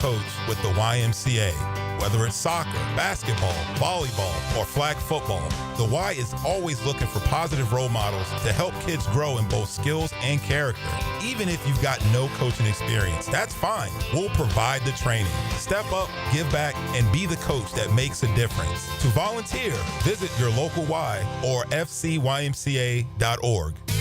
coach with the YMCA. Whether it's soccer, basketball, volleyball, or flag football, the Y is always looking for positive role models to help kids grow in both skills and character. Even if you've got no coaching experience, that's fine. We'll provide the training. Step up, give back, and be the coach that makes a difference. To volunteer, visit your local Y or fcymca.org.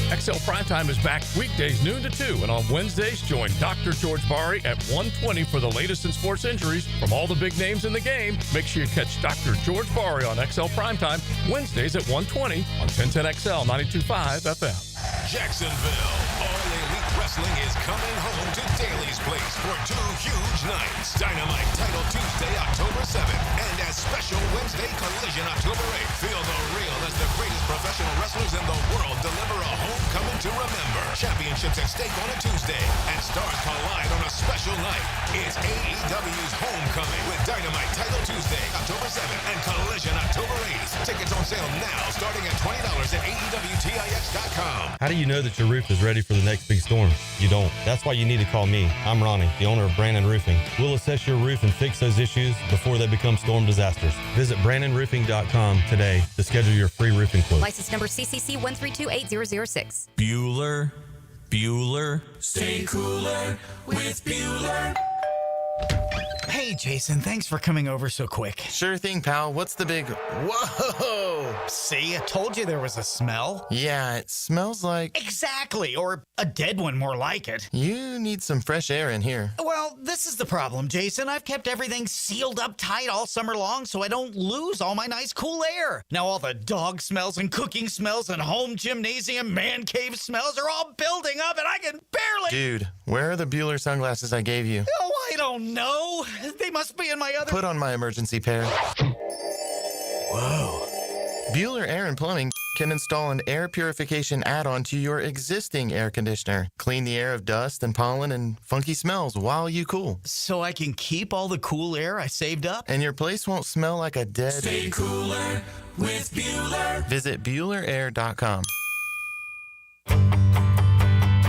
XL Primetime is back weekdays noon to 2, and on Wednesdays, join Dr. George Bari at 1:20 for the latest in sports injuries from all the big names in the game. Make sure you catch Dr. George Bari on XL Primetime Wednesdays at 1:20 on 1010XL 92.5 FM. Jacksonville, All Elite Wrestling is coming home to Daly's Place for 2 huge nights. Dynamite Title Tuesday, October 7th, and a special Wednesday Collision, October 8th. Feel the real as the greatest professional wrestlers in the world deliver a homecoming to remember. Championships at stake on a Tuesday, and stars collide on a special night. It's AEW's Homecoming with Dynamite Title Tuesday, October 7th, and Collision, October 8th. Tickets on sale now, starting at $20 at AEWTIX.com. How do you know that your roof is ready for the next big storm? You don't. That's why you need to call me. I'm Ronnie, the owner of Brandon Roofing. We'll assess your roof and fix those issues before they become storm disasters. Visit BrandonRoofing.com today to schedule your free roofing quote. License number CCC 1328006. Bueller, stay cooler with Bueller. Hey, Jason, thanks for coming over so quick. Sure thing, pal. What's the big... Whoa! See, I told you there was a smell. Yeah, it smells like... Exactly, or a dead one more like it. You need some fresh air in here. Well, this is the problem, Jason. I've kept everything sealed up tight all summer long so I don't lose all my nice cool air. Now all the dog smells and cooking smells and home gymnasium man cave smells are all building up and I can barely... Dude, where are the Bueller sunglasses I gave you? Oh, I don't know. They must be in my other... Put on my emergency pair. Whoa. Bueller Air and Plumbing can install an air purification add-on to your existing air conditioner. Clean the air of dust and pollen and funky smells while you cool. So I can keep all the cool air I saved up? And your place won't smell like a dead... Stay cooler with Bueller. Visit BuellerAir.com.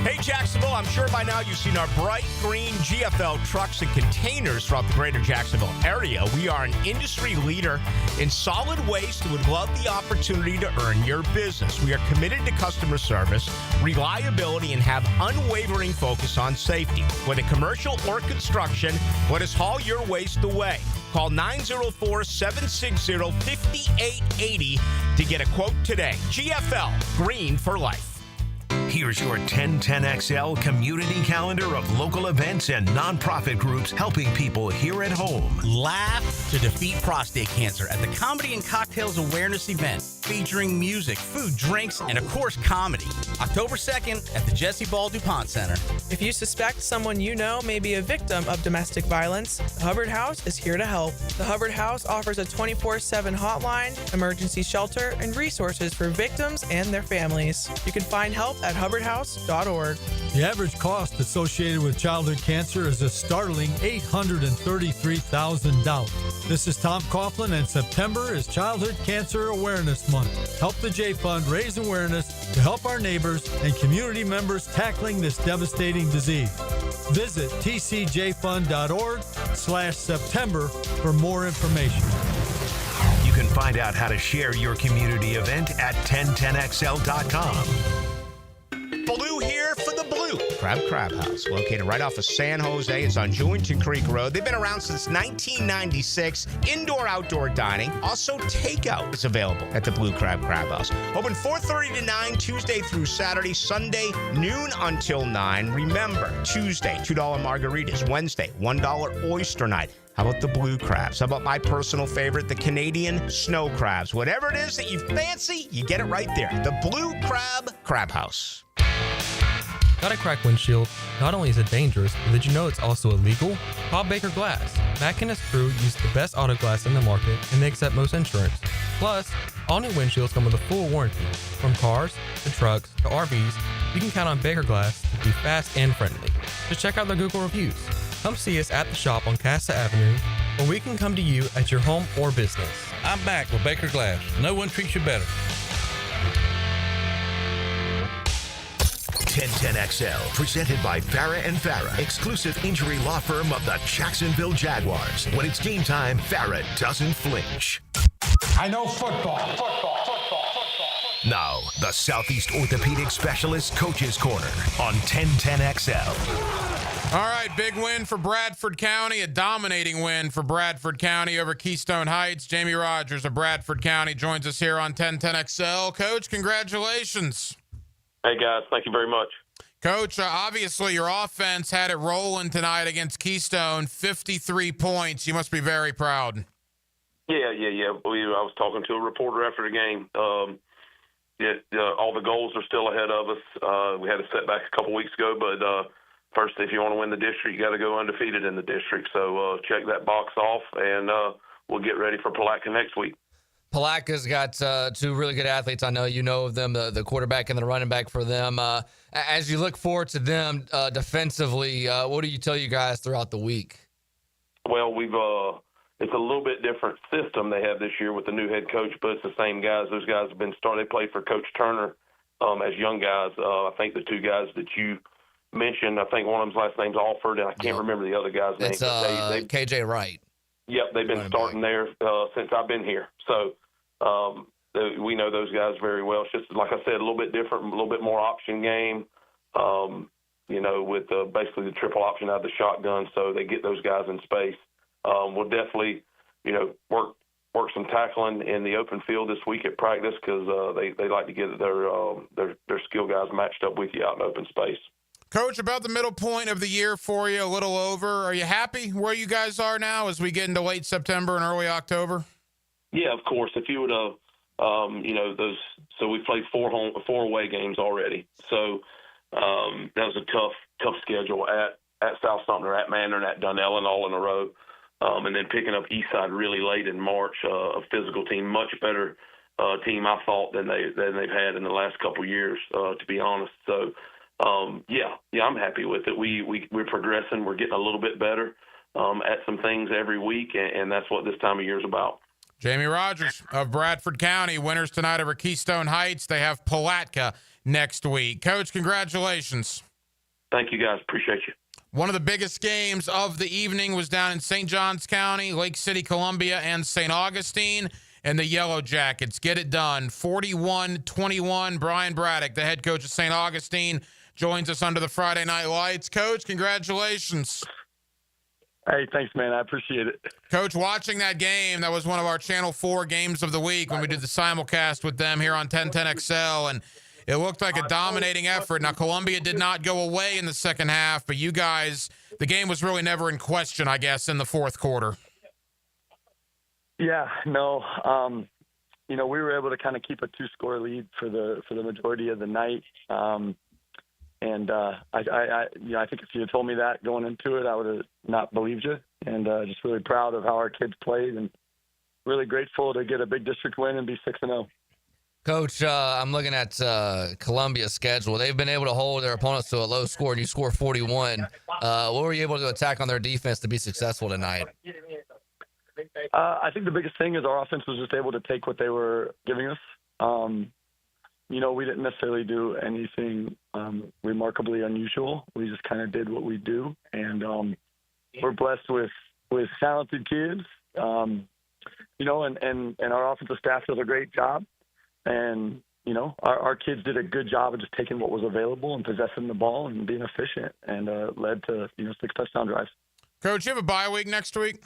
Hey, Jacksonville, I'm sure by now you've seen our bright green GFL trucks and containers throughout the greater Jacksonville area. We are an industry leader in solid waste and would love the opportunity to earn your business. We are committed to customer service, reliability, and have unwavering focus on safety. Whether commercial or construction, let us haul your waste away. Call 904-760-5880 to get a quote today. GFL, green for life. Here's your 1010XL community calendar of local events and nonprofit groups helping people here at home. Laugh to defeat prostate cancer at the Comedy and Cocktails Awareness event featuring music, food, drinks, and of course comedy. October 2nd at the Jesse Ball DuPont Center. If you suspect someone you know may be a victim of domestic violence, the Hubbard House is here to help. The Hubbard House offers a 24/7 hotline, emergency shelter, and resources for victims and their families. You can find help at hubbardhouse.org. The average cost associated with childhood cancer is a startling $833,000. This is Tom Coughlin, and September is Childhood Cancer Awareness Month. Help the J Fund raise awareness to help our neighbors and community members tackling this devastating disease. Visit tcjfund.org/September for more information. You can find out how to share your community event at 1010XL.com. Blue here for the Blue Crab House, located right off of San Jose. It's on Julington Creek Road. They've been around since 1996. Indoor, outdoor dining. Also, takeout is available at the Blue Crab House. Open 4:30 to 9, Tuesday through Saturday. Sunday, noon until 9. Remember, Tuesday, $2 margaritas. Wednesday, $1 oyster night. How about the blue crabs? How about my personal favorite, the Canadian snow crabs? Whatever it is that you fancy, you get it right there. The Blue Crab House. Got a cracked windshield? Not only is it dangerous, but did you know it's also illegal? Call Baker Glass. Mac and his crew use the best auto glass in the market, and they accept most insurance. Plus, all new windshields come with a full warranty. From cars, to trucks, to RVs, you can count on Baker Glass to be fast and friendly. Just check out their Google reviews. Come see us at the shop on Casa Avenue, or we can come to you at your home or business. I'm back with Baker Glass. No one treats you better. 1010XL, presented by Farah and Farah, exclusive injury law firm of the Jacksonville Jaguars. When it's game time, Farah doesn't flinch. I know football. Now, the Southeast Orthopedic Specialist Coaches Corner on 1010XL. All right, big win for Bradford County, a dominating win for Bradford County over Keystone Heights. Jamie Rogers of Bradford County joins us here on 1010XL. Coach, congratulations. Hey, guys, thank you very much. Coach, obviously your offense had it rolling tonight against Keystone, 53 points. You must be very proud. Yeah. I was talking to a reporter after the game. All the goals are still ahead of us. We had a setback a couple weeks ago, but first, if you want to win the district, you got to go undefeated in the district. So check that box off, and we'll get ready for Palatka next week. Palatka's got two really good athletes. I know you know of them, the quarterback and the running back for them. As you look forward to them defensively, what do you tell you guys throughout the week? Well, it's a little bit different system they have this year with the new head coach, but it's the same guys. Those guys have been starting. They played for Coach Turner as young guys. I think the two guys that you mentioned, I think one of them's last name's Alford, and I can't remember the other guy's name. It's KJ Wright. Yep, they've been starting there since I've been here. So we know those guys very well. It's just, like I said, a little bit different, a little bit more option game, with basically the triple option out of the shotgun, so they get those guys in space. We'll definitely, work some tackling in the open field this week at practice because they like to get their skill guys matched up with you out in open space. Coach, about the middle point of the year for you, a little over. Are you happy where you guys are now as we get into late September and early October? Yeah, of course. If you would have, so we played four away games already. So that was a tough schedule at South Sumter, at Manor, and at Dunellen all in a row. And then picking up Eastside really late in March, a physical team, much better team I thought than they've had in the last couple of years, to be honest. So, I'm happy with it. We're progressing. We're getting a little bit better at some things every week, and that's what this time of year is about. Jamie Rogers of Bradford County, winners tonight over Keystone Heights. They have Palatka next week. Coach, congratulations. Thank you, guys. Appreciate you. One of the biggest games of the evening was down in St. Johns County, Lake City, Columbia, and St. Augustine, and the Yellow Jackets get it done. 41-21. Brian Braddock, the head coach of St. Augustine, joins us under the Friday Night Lights. Coach, congratulations. Hey, thanks, man. I appreciate it. Coach, watching that game, that was one of our Channel 4 games of the week when we did the simulcast with them here on 1010XL, and it looked like a dominating effort. Now, Columbia did not go away in the second half, but you guys, the game was really never in question, I guess, in the fourth quarter. Yeah, no. We were able to kind of keep a 2-score lead for the majority of the night. I think if you had told me that going into it, I would have not believed you. And just really proud of how our kids played, and really grateful to get a big district win and be 6-0. Coach, I'm looking at Columbia's schedule. They've been able to hold their opponents to a low score, and you score 41. What were you able to attack on their defense to be successful tonight? I think the biggest thing is our offense was just able to take what they were giving us. We didn't necessarily do anything remarkably unusual. We just kind of did what we do, and we're blessed with talented kids. And our offensive staff does a great job. And, our kids did a good job of just taking what was available and possessing the ball and being efficient, and led to, 6 touchdown drives. Coach, you have a bye week next week?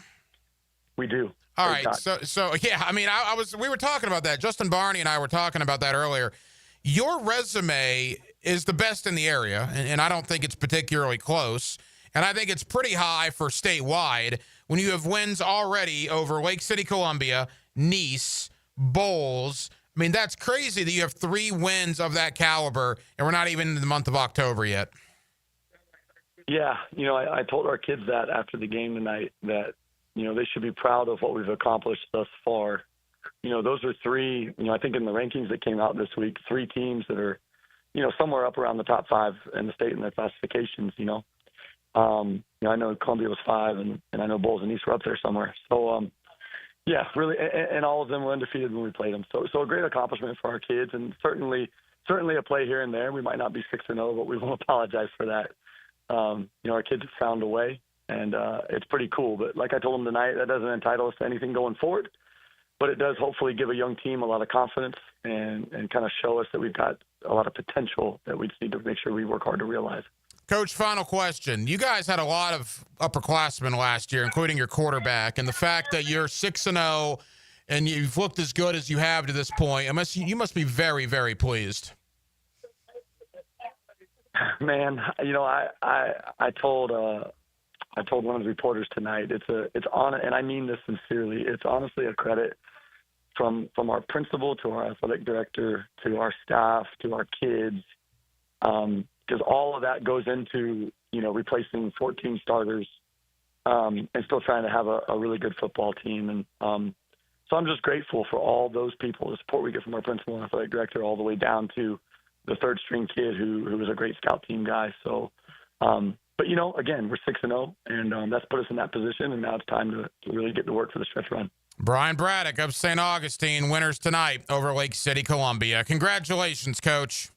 We do. All right. So yeah, I mean, we were talking about that. Justin Barney and I were talking about that earlier. Your resume is the best in the area, and I don't think it's particularly close. And I think it's pretty high for statewide when you have wins already over Lake City, Columbia, Nice, Bowles. I mean, that's crazy that you have 3 wins of that caliber, and we're not even in the month of October yet. Yeah, I told our kids that after the game tonight, that, they should be proud of what we've accomplished thus far. Those are 3, I think in the rankings that came out this week, 3 teams that are, somewhere up around the top 5 in the state in their classifications, I know Columbia was 5, and I know Bowles and East were up there somewhere. So, yeah, really, and all of them were undefeated when we played them. So a great accomplishment for our kids, and certainly, certainly a play here and there. We might not be 6-0, but we won't apologize for that. Our kids have found a way, and it's pretty cool. But like I told them tonight, that doesn't entitle us to anything going forward, but it does hopefully give a young team a lot of confidence and kind of show us that we've got a lot of potential that we just need to make sure we work hard to realize. Coach, final question. You guys had a lot of upperclassmen last year, including your quarterback, and the fact that you're 6-0 and you've looked as good as you have to this point, you must be very, very pleased. Man, I told one of the reporters tonight. It's on, and I mean this sincerely. It's honestly a credit from our principal to our athletic director to our staff to our kids, because all of that goes into replacing 14 starters and still trying to have a really good football team. And so I'm just grateful for all those people, the support we get from our principal and athletic director, all the way down to the third string kid who was a great scout team guy. So, but again, we're 6-0, and that's put us in that position, and now it's time to really get to work for the stretch run. Brian Braddock of St. Augustine, winners tonight over Lake City, Columbia. Congratulations, Coach.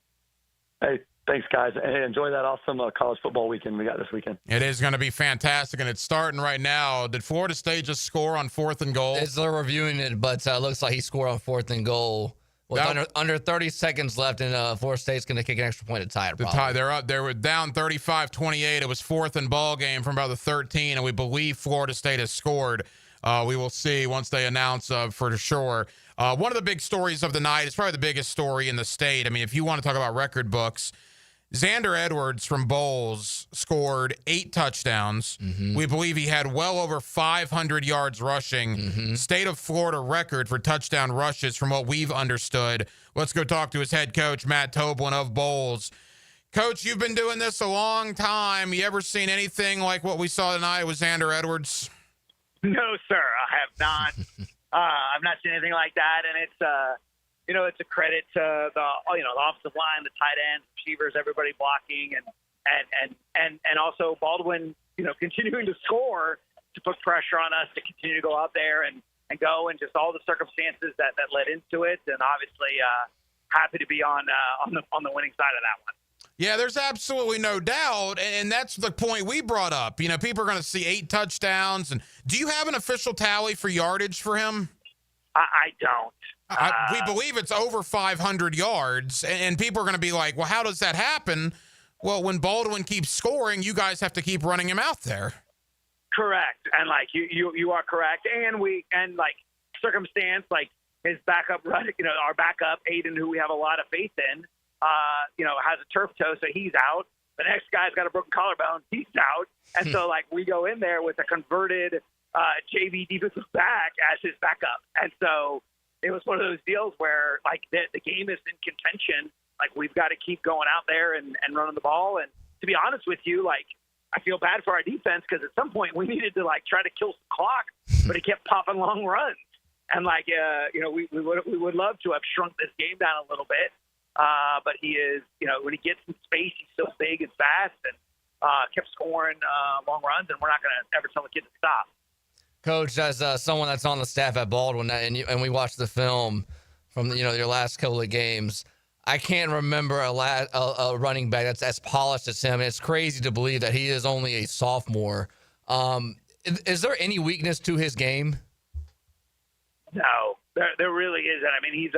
Hey, thanks, guys. Hey, enjoy that awesome college football weekend we got this weekend. It is going to be fantastic, and it's starting right now. Did Florida State just score on 4th and goal? They're reviewing it, but it looks like he scored on 4th and goal. With under 30 seconds left, and Florida State's going to kick an extra point to tie it. They're up. They were down 35-28. It was 4th and ball game from about the 13, and we believe Florida State has scored. We will see once they announce for sure. One of the big stories of the night is probably the biggest story in the state. I mean, if you want to talk about record books, Xander Edwards from Bowles scored 8 touchdowns. Mm-hmm. We believe he had well over 500 yards rushing. Mm-hmm. State of Florida record for touchdown rushes from what we've understood. Let's go talk to his head coach, Matt Toblin of Bowles. Coach, you've been doing this a long time. You ever seen anything like what we saw tonight with Xander Edwards? No, sir, I have not. I've not seen anything like that, and it's it's a credit to the offensive line, the tight ends, receivers, everybody blocking, and also Baldwin, continuing to score to put pressure on us to continue to go out there and go, and just all the circumstances that led into it, and obviously happy to be on the winning side of that one. Yeah, there's absolutely no doubt, and that's the point we brought up. People are going to see 8 touchdowns. And do you have an official tally for yardage for him? I don't. We believe it's over 500 yards, and people are going to be like, well, how does that happen? Well, when Baldwin keeps scoring, you guys have to keep running him out there. Correct, and you are correct, and circumstance, like his backup, our backup Aiden, who we have a lot of faith in, has a turf toe, so he's out. The next guy's got a broken collarbone, he's out, and so we go in there with a converted JV defensive back as his backup, and so it was one of those deals where the game is in contention. We've got to keep going out there and running the ball. And to be honest with you, I feel bad for our defense because at some point we needed to try to kill some clock, but it kept popping long runs. And we would love to have shrunk this game down a little bit, but he is when he gets in space, he's so big and fast, and kept scoring long runs. And we're not going to ever tell the kid to stop. Coach, as someone that's on the staff at Baldwin, and we watched the film from your last couple of games, I can't remember a running back that's as polished as him. And it's crazy to believe that he is only a sophomore. Is there any weakness to his game? No, there really isn't. I mean,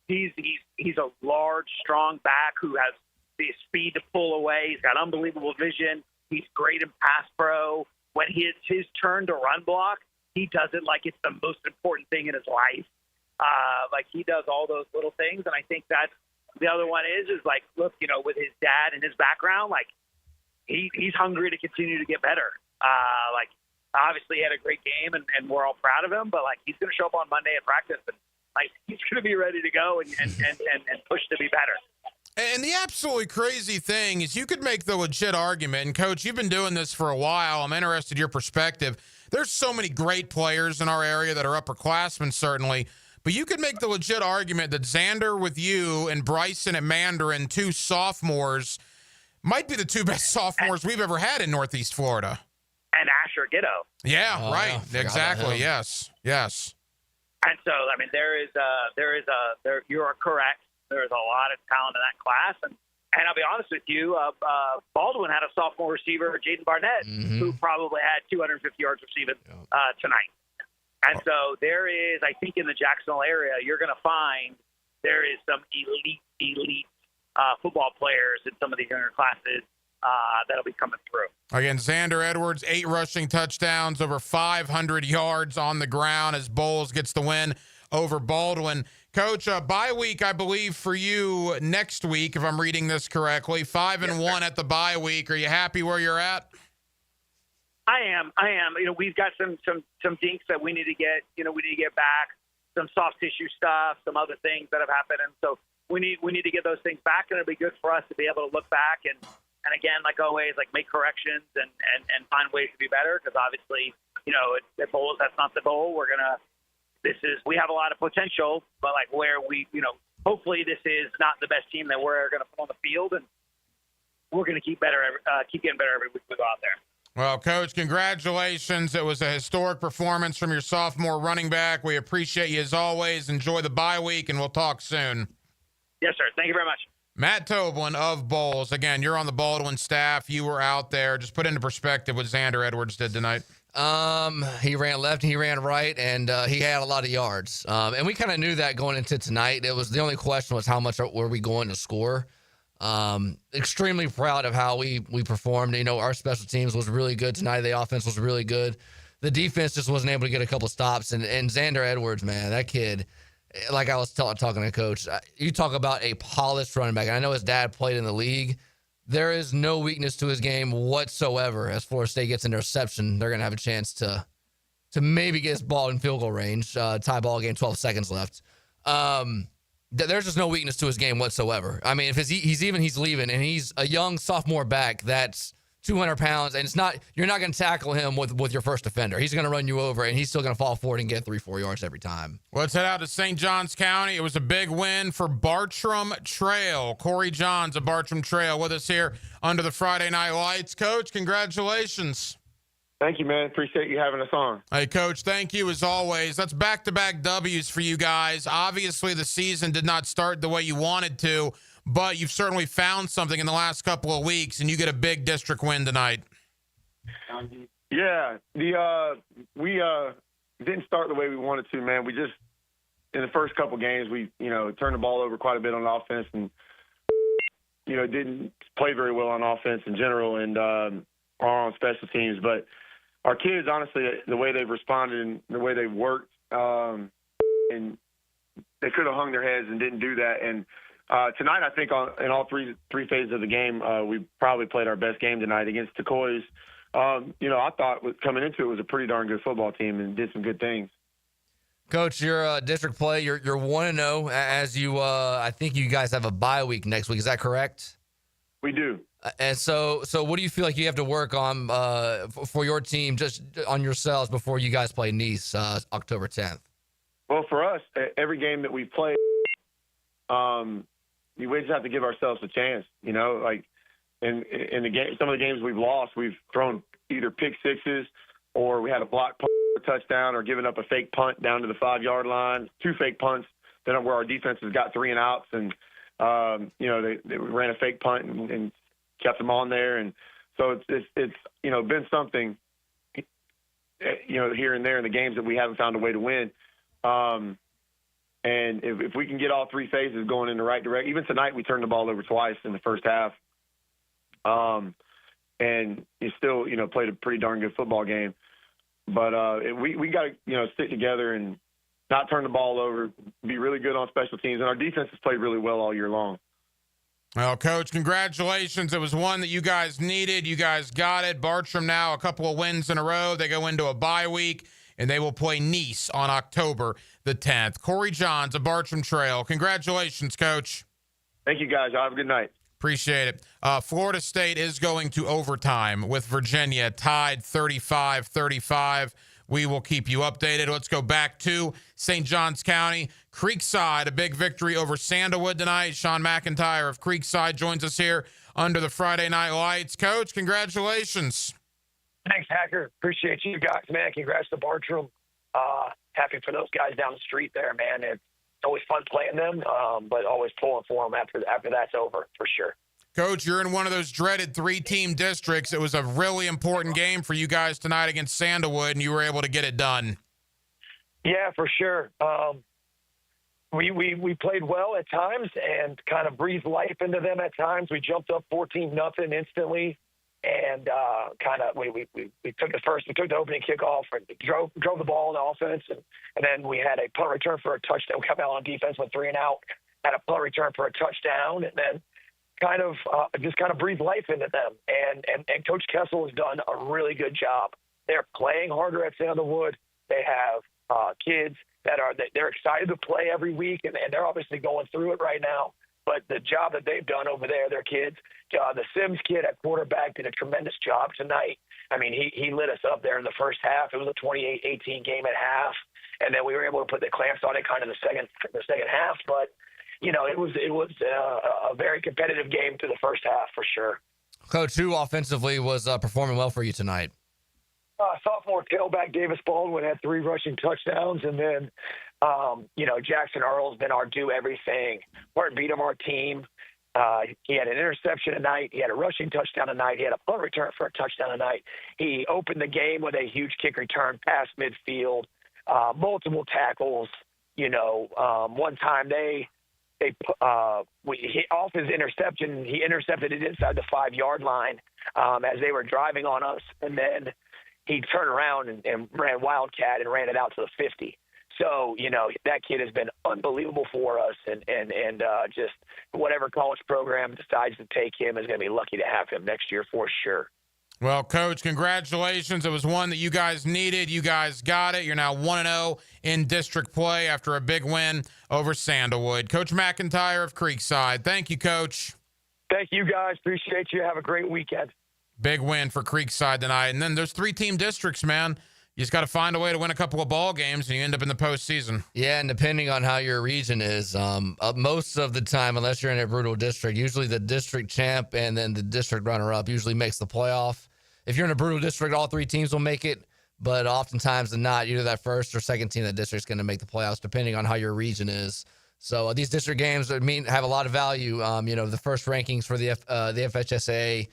he's a large, strong back who has the speed to pull away. He's got unbelievable vision. He's great in pass pro. When it's his turn to run block, he does it like it's the most important thing in his life. He does all those little things, and I think that's the other one is look, with his dad and his background, he's hungry to continue to get better. Obviously he had a great game, and we're all proud of him, but he's going to show up on Monday at practice, and he's going to be ready to go and push to be better. And the absolutely crazy thing is you could make the legit argument, and Coach, you've been doing this for a while. I'm interested in your perspective. There's so many great players in our area that are upperclassmen, certainly, but you could make the legit argument that Xander with you and Bryson at Mandarin, 2 sophomores, might be the 2 best sophomores we've ever had in Northeast Florida. And Asher Giddo. Yeah, right. Yeah, exactly. Yes. And so, I mean, you are correct. There's a lot of talent in that class, and I'll be honest with you, Baldwin had a sophomore receiver, Jaden Barnett, who probably had 250 yards receiving tonight. And so there is, I think, in the Jacksonville area, you're going to find there is some elite football players in some of these younger classes that'll be coming through. Again, Xander Edwards, 8 rushing touchdowns, over 500 yards on the ground as Bowles gets the win over Baldwin. Coach, bye week, I believe, for you next week, if I'm reading this correctly. 5-1 at the bye week. Are you happy where you're at? I am. We've got some dinks that we need to get. We need to get back, some soft tissue stuff, some other things that have happened, and so we need to get those things back, and it'll be good for us to be able to look back and again, like always, like make corrections and find ways to be better. Because obviously, at Bowles, that's not the goal. We have a lot of potential, but like where hopefully this is not the best team that we're going to put on the field, and we're going to keep getting better every week we go out there. Well, Coach, congratulations. It was a historic performance from your sophomore running back. We appreciate you as always. Enjoy the bye week, and we'll talk soon. Yes, sir. Thank you very much. Matt Toblin of Bowles. Again, you're on the Baldwin staff. You were out there. Just put into perspective what Xander Edwards did tonight. He ran left and he ran right, and he had a lot of yards. And we kind of knew that going into tonight. It was the only question was how much were we going to score. Extremely proud of how we performed. Our special teams was really good tonight. The offense was really good. The defense just wasn't able to get a couple stops. And Xander Edwards, man, that kid, like I was talking to Coach, you talk about a polished running back. And I know his dad played in the league. There is no weakness to his game whatsoever. As Florida State gets interception, they're going to have a chance to maybe get his ball in field goal range. Tie ball game, 12 seconds left. There's just no weakness to his game whatsoever. I mean, if he's leaving, and he's a young sophomore back that's 200 pounds, and you're not going to tackle him with your first defender. He's going to run you over, and he's still going to fall forward and get 3-4 yards every time. Let's head out to St. Johns County. It was a big win for Bartram Trail. Corey Johns of Bartram Trail with us here under the Friday Night Lights. Coach, congratulations. Thank you, man. Appreciate you having us on. Hey, Coach, thank you as always. That's back-to-back W's for you guys. Obviously, the season did not start the way you wanted to, but you've certainly found something in the last couple of weeks, and you get a big district win tonight. Yeah, we didn't start the way we wanted to, man. We just, in the first couple games, we, turned the ball over quite a bit on offense and, didn't play very well on offense in general and on special teams. But our kids, honestly, the way they've responded and the way they've worked, and they could have hung their heads and didn't do that. And tonight, I think in all three phases of the game, we probably played our best game tonight against Turquoise. I thought coming into it was a pretty darn good football team and did some good things. Coach, your district play, you're 1-0 as you. I think you guys have a bye week next week. Is that correct? We do. And so what do you feel like you have to work on for your team, just on yourselves before you guys play Nice October 10th? Well, for us, every game that we play, we just have to give ourselves a chance. Like in the game, some of the games we've lost, we've thrown either pick sixes or we had a block punt for a touchdown or given up a fake punt down to the 5-yard line, 2 fake punts, then where our defense has got 3 and outs, and they ran a fake punt and kept them on there, and so it's been something here and there in the games that we haven't found a way to win. And if we can get all 3 phases going in the right direction, even tonight we turned the ball over twice in the first half, and you still played a pretty darn good football game. But we got to stick together and not turn the ball over, be really good on special teams, and our defense has played really well all year long. Well, Coach, congratulations. It was one that you guys needed. You guys got it. Bartram now a couple of wins in a row. They go into a bye week, and they will play Nice on October the 10th. Corey Johns of Bartram Trail. Congratulations, Coach. Thank you, guys. Y'all have a good night. Appreciate it. Florida State is going to overtime with Virginia, tied 35-35. We will keep you updated. Let's go back to St. Johns County. Creekside, a big victory over Sandalwood tonight. Sean McIntyre of Creekside joins us here under the Friday Night Lights. Coach, congratulations. Thanks, Hacker. Appreciate you guys, man. Congrats to Bartram. Happy for those guys down the street there, man. always fun playing them, but always pulling for them after that's over, for sure. Coach, you're in one of those dreaded 3-team districts. It was a really important game for you guys tonight against Sandalwood, and you were able to get it done. Yeah, for sure. We played well at times and kind of breathed life into them at times. We jumped up 14-0 instantly, and we took the opening kickoff and drove the ball in the offense, and then we had a punt return for a touchdown. We come out on defense with 3 and out, had a punt return for a touchdown, and then kind of breathed life into them. And Coach Kessel has done a really good job. They're playing harder at Sandalwood. They have kids they're excited to play every week, and they're obviously going through it right now. But the job that they've done over there, their kids, the Sims kid at quarterback did a tremendous job tonight. I mean, he lit us up there in the first half. It was a 28-18 game at half, and then we were able to put the clamps on it kind of the second half. But it was a very competitive game through the first half for sure. Coach, who offensively was performing well for you tonight? Sophomore tailback Davis Baldwin had 3 rushing touchdowns, and then, Jackson Earl's been our do-everything. Heartbeat of our team. He had an interception tonight. He had a rushing touchdown tonight. He had a punt return for a touchdown tonight. He opened the game with a huge kick return past midfield, multiple tackles. One time off his interception, he intercepted it inside the 5-yard line as they were driving on us, and then he turned around and ran Wildcat and ran it out to the 50. So, that kid has been unbelievable for us, and just whatever college program decides to take him is going to be lucky to have him next year for sure. Well, Coach, congratulations. It was one that you guys needed. You guys got it. You're now 1-0 in district play after a big win over Sandalwood. Coach McIntyre of Creekside. Thank you, Coach. Thank you, guys. Appreciate you. Have a great weekend. Big win for Creekside tonight. And then there's 3-team districts, man. You just got to find a way to win a couple of ball games, and you end up in the postseason. Yeah, and depending on how your region is, most of the time, unless you're in a brutal district, usually the district champ and then the district runner-up usually makes the playoff. If you're in a brutal district, all 3 teams will make it, but oftentimes than not, either that first or second team in that district is going to make the playoffs, depending on how your region is. So these district games have a lot of value. The first rankings for the FHSA,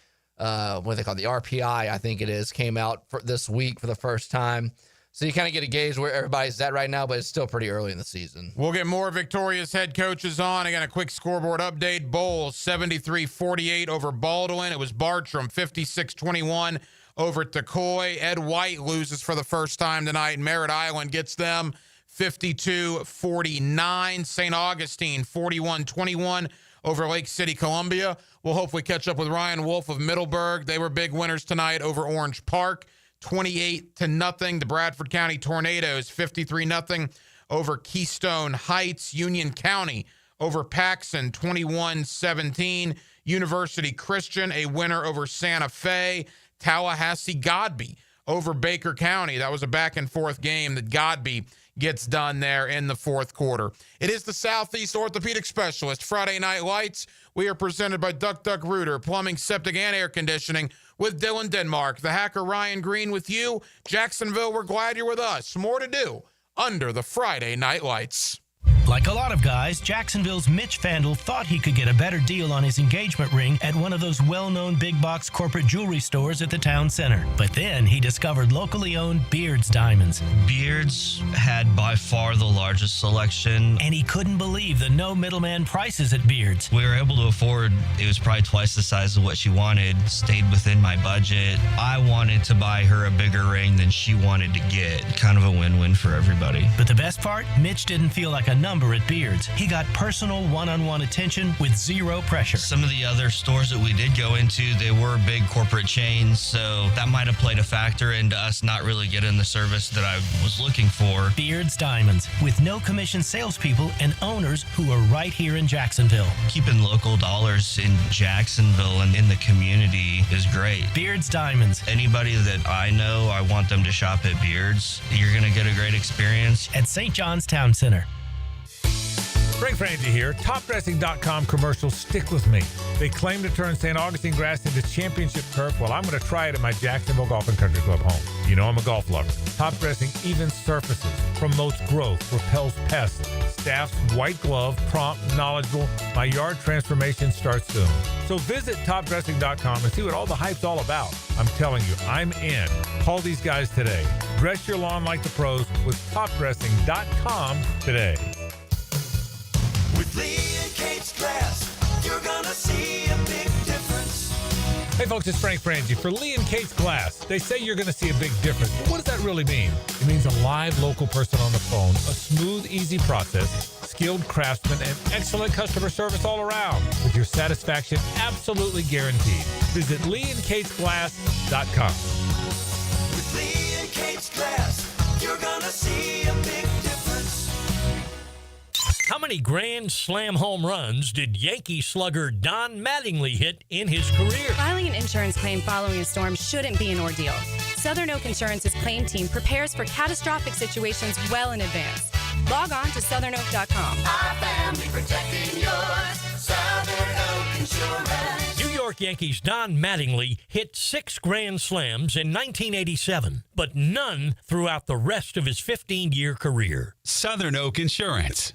what they call the RPI, I think it is, came out for this week for the first time. So you kind of get a gauge where everybody's at right now, but it's still pretty early in the season. We'll get more Victoria's head coaches on. Again, a quick scoreboard update. Bowles 73-48 over Baldwin. It was Bartram 56-21 over Tecoy. Ed White loses for the first time tonight. Merritt Island gets them 52-49. St. Augustine 41-21 over Lake City, Columbia. We'll hopefully catch up with Ryan Wolf of Middleburg. They were big winners tonight over Orange Park, 28-0. The Bradford County Tornadoes, 53-0 over Keystone Heights. Union County over Paxson, 21-17. University Christian, a winner over Santa Fe. Tallahassee Godby over Baker County. That was a back-and-forth game that Godby gets done there in the fourth quarter. It is the Southeast Orthopedic Specialist Friday Night Lights. We are presented by Duck Duck Rooter, plumbing, septic, and air conditioning with Dylan Denmark. The hacker Ryan Green with you. Jacksonville, we're glad you're with us. More to do under the Friday Night Lights. Like a lot of guys, Jacksonville's Mitch Fandel thought he could get a better deal on his engagement ring at one of those well-known big-box corporate jewelry stores at the town center. But then he discovered locally owned Beard's Diamonds. Beard's had by far the largest selection. And he couldn't believe the no middleman prices at Beard's. We were able to afford, it was probably twice the size of what she wanted, stayed within my budget. I wanted to buy her a bigger ring than she wanted to get. Kind of a win-win for everybody. But the best part, Mitch didn't feel like a number at Beard's. He got personal one-on-one attention with zero pressure. Some of the other stores that we did go into, they were big corporate chains, so that might have played a factor into us not really getting the service that I was looking for. Beard's Diamonds, with no commission salespeople and owners who are right here in Jacksonville. Keeping local dollars in Jacksonville and in the community is great. Beard's Diamonds. Anybody that I know, I want them to shop at Beard's. You're going to get a great experience. At St. John's Town Center. Frank Frangie here. TopDressing.com commercials stick with me. They claim to turn St. Augustine grass into championship turf. Well, I'm going to try it at my Jacksonville Golf and Country Club home. You know I'm a golf lover. Top Dressing evens surfaces, promotes growth, repels pests. Staff's white glove, prompt, knowledgeable. My yard transformation starts soon. So visit TopDressing.com and see what all the hype's all about. I'm telling you, I'm in. Call these guys today. Dress your lawn like the pros with TopDressing.com today. With Lee and Kate's Glass, you're gonna see a big difference. Hey folks, it's Frank Frangie for Lee and Kate's Glass. They say you're going to see a big difference, but what does that really mean? It means a live local person on the phone, a smooth, easy process, skilled craftsmen, and excellent customer service all around, with your satisfaction absolutely guaranteed. Visit LeeandKatesGlass.com. With Lee and Kate's Glass, you're gonna see a big difference. How many grand slam home runs did Yankee slugger Don Mattingly hit in his career? Filing an insurance claim following a storm shouldn't be an ordeal. Southern Oak Insurance's claim team prepares for catastrophic situations well in advance. Log on to southernoak.com. Our family protecting yours. Southern Oak Insurance. New York Yankees Don Mattingly hit 6 grand slams in 1987, but none throughout the rest of his 15-year career. Southern Oak Insurance.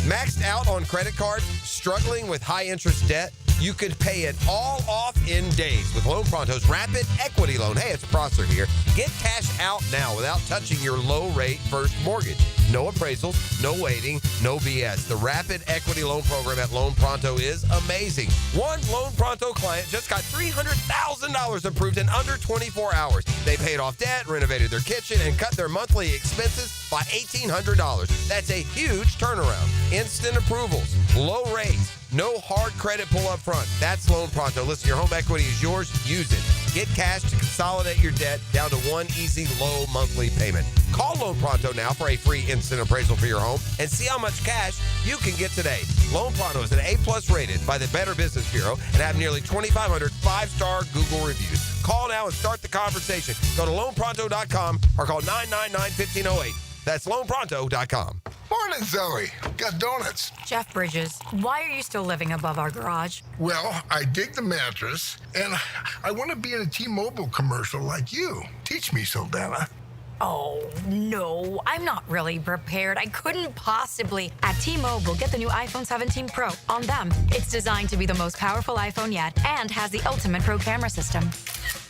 Maxed out on credit cards, struggling with high interest debt? You could pay it all off in days with Loan Pronto's Rapid Equity Loan. Hey, it's Prosser here. Get cash out now without touching your low-rate first mortgage. No appraisals, no waiting, no BS. The Rapid Equity Loan Program at Loan Pronto is amazing. One Loan Pronto client just got $300,000 approved in under 24 hours. They paid off debt, renovated their kitchen, and cut their monthly expenses by $1,800. That's a huge turnaround. Instant approvals, low rates, no hard credit pull up front. That's Loan Pronto. Listen, your home equity is yours. Use it. Get cash to consolidate your debt down to one easy, low monthly payment. Call Loan Pronto now for a free instant appraisal for your home and see how much cash you can get today. Loan Pronto is an A+ rated by the Better Business Bureau and have nearly 2,500 5-star Google reviews. Call now and start the conversation. Go to loanpronto.com or call 999-1508. That's loanpronto.com. Morning, Zoe. Got donuts. Jeff Bridges, why are you still living above our garage? Well, I dig the mattress, and I want to be in a T-Mobile commercial like you. Teach me, Saldana. Oh, no, I'm not really prepared. I couldn't possibly. At T-Mobile, get the new iPhone 17 Pro. On them, it's designed to be the most powerful iPhone yet and has the ultimate pro camera system.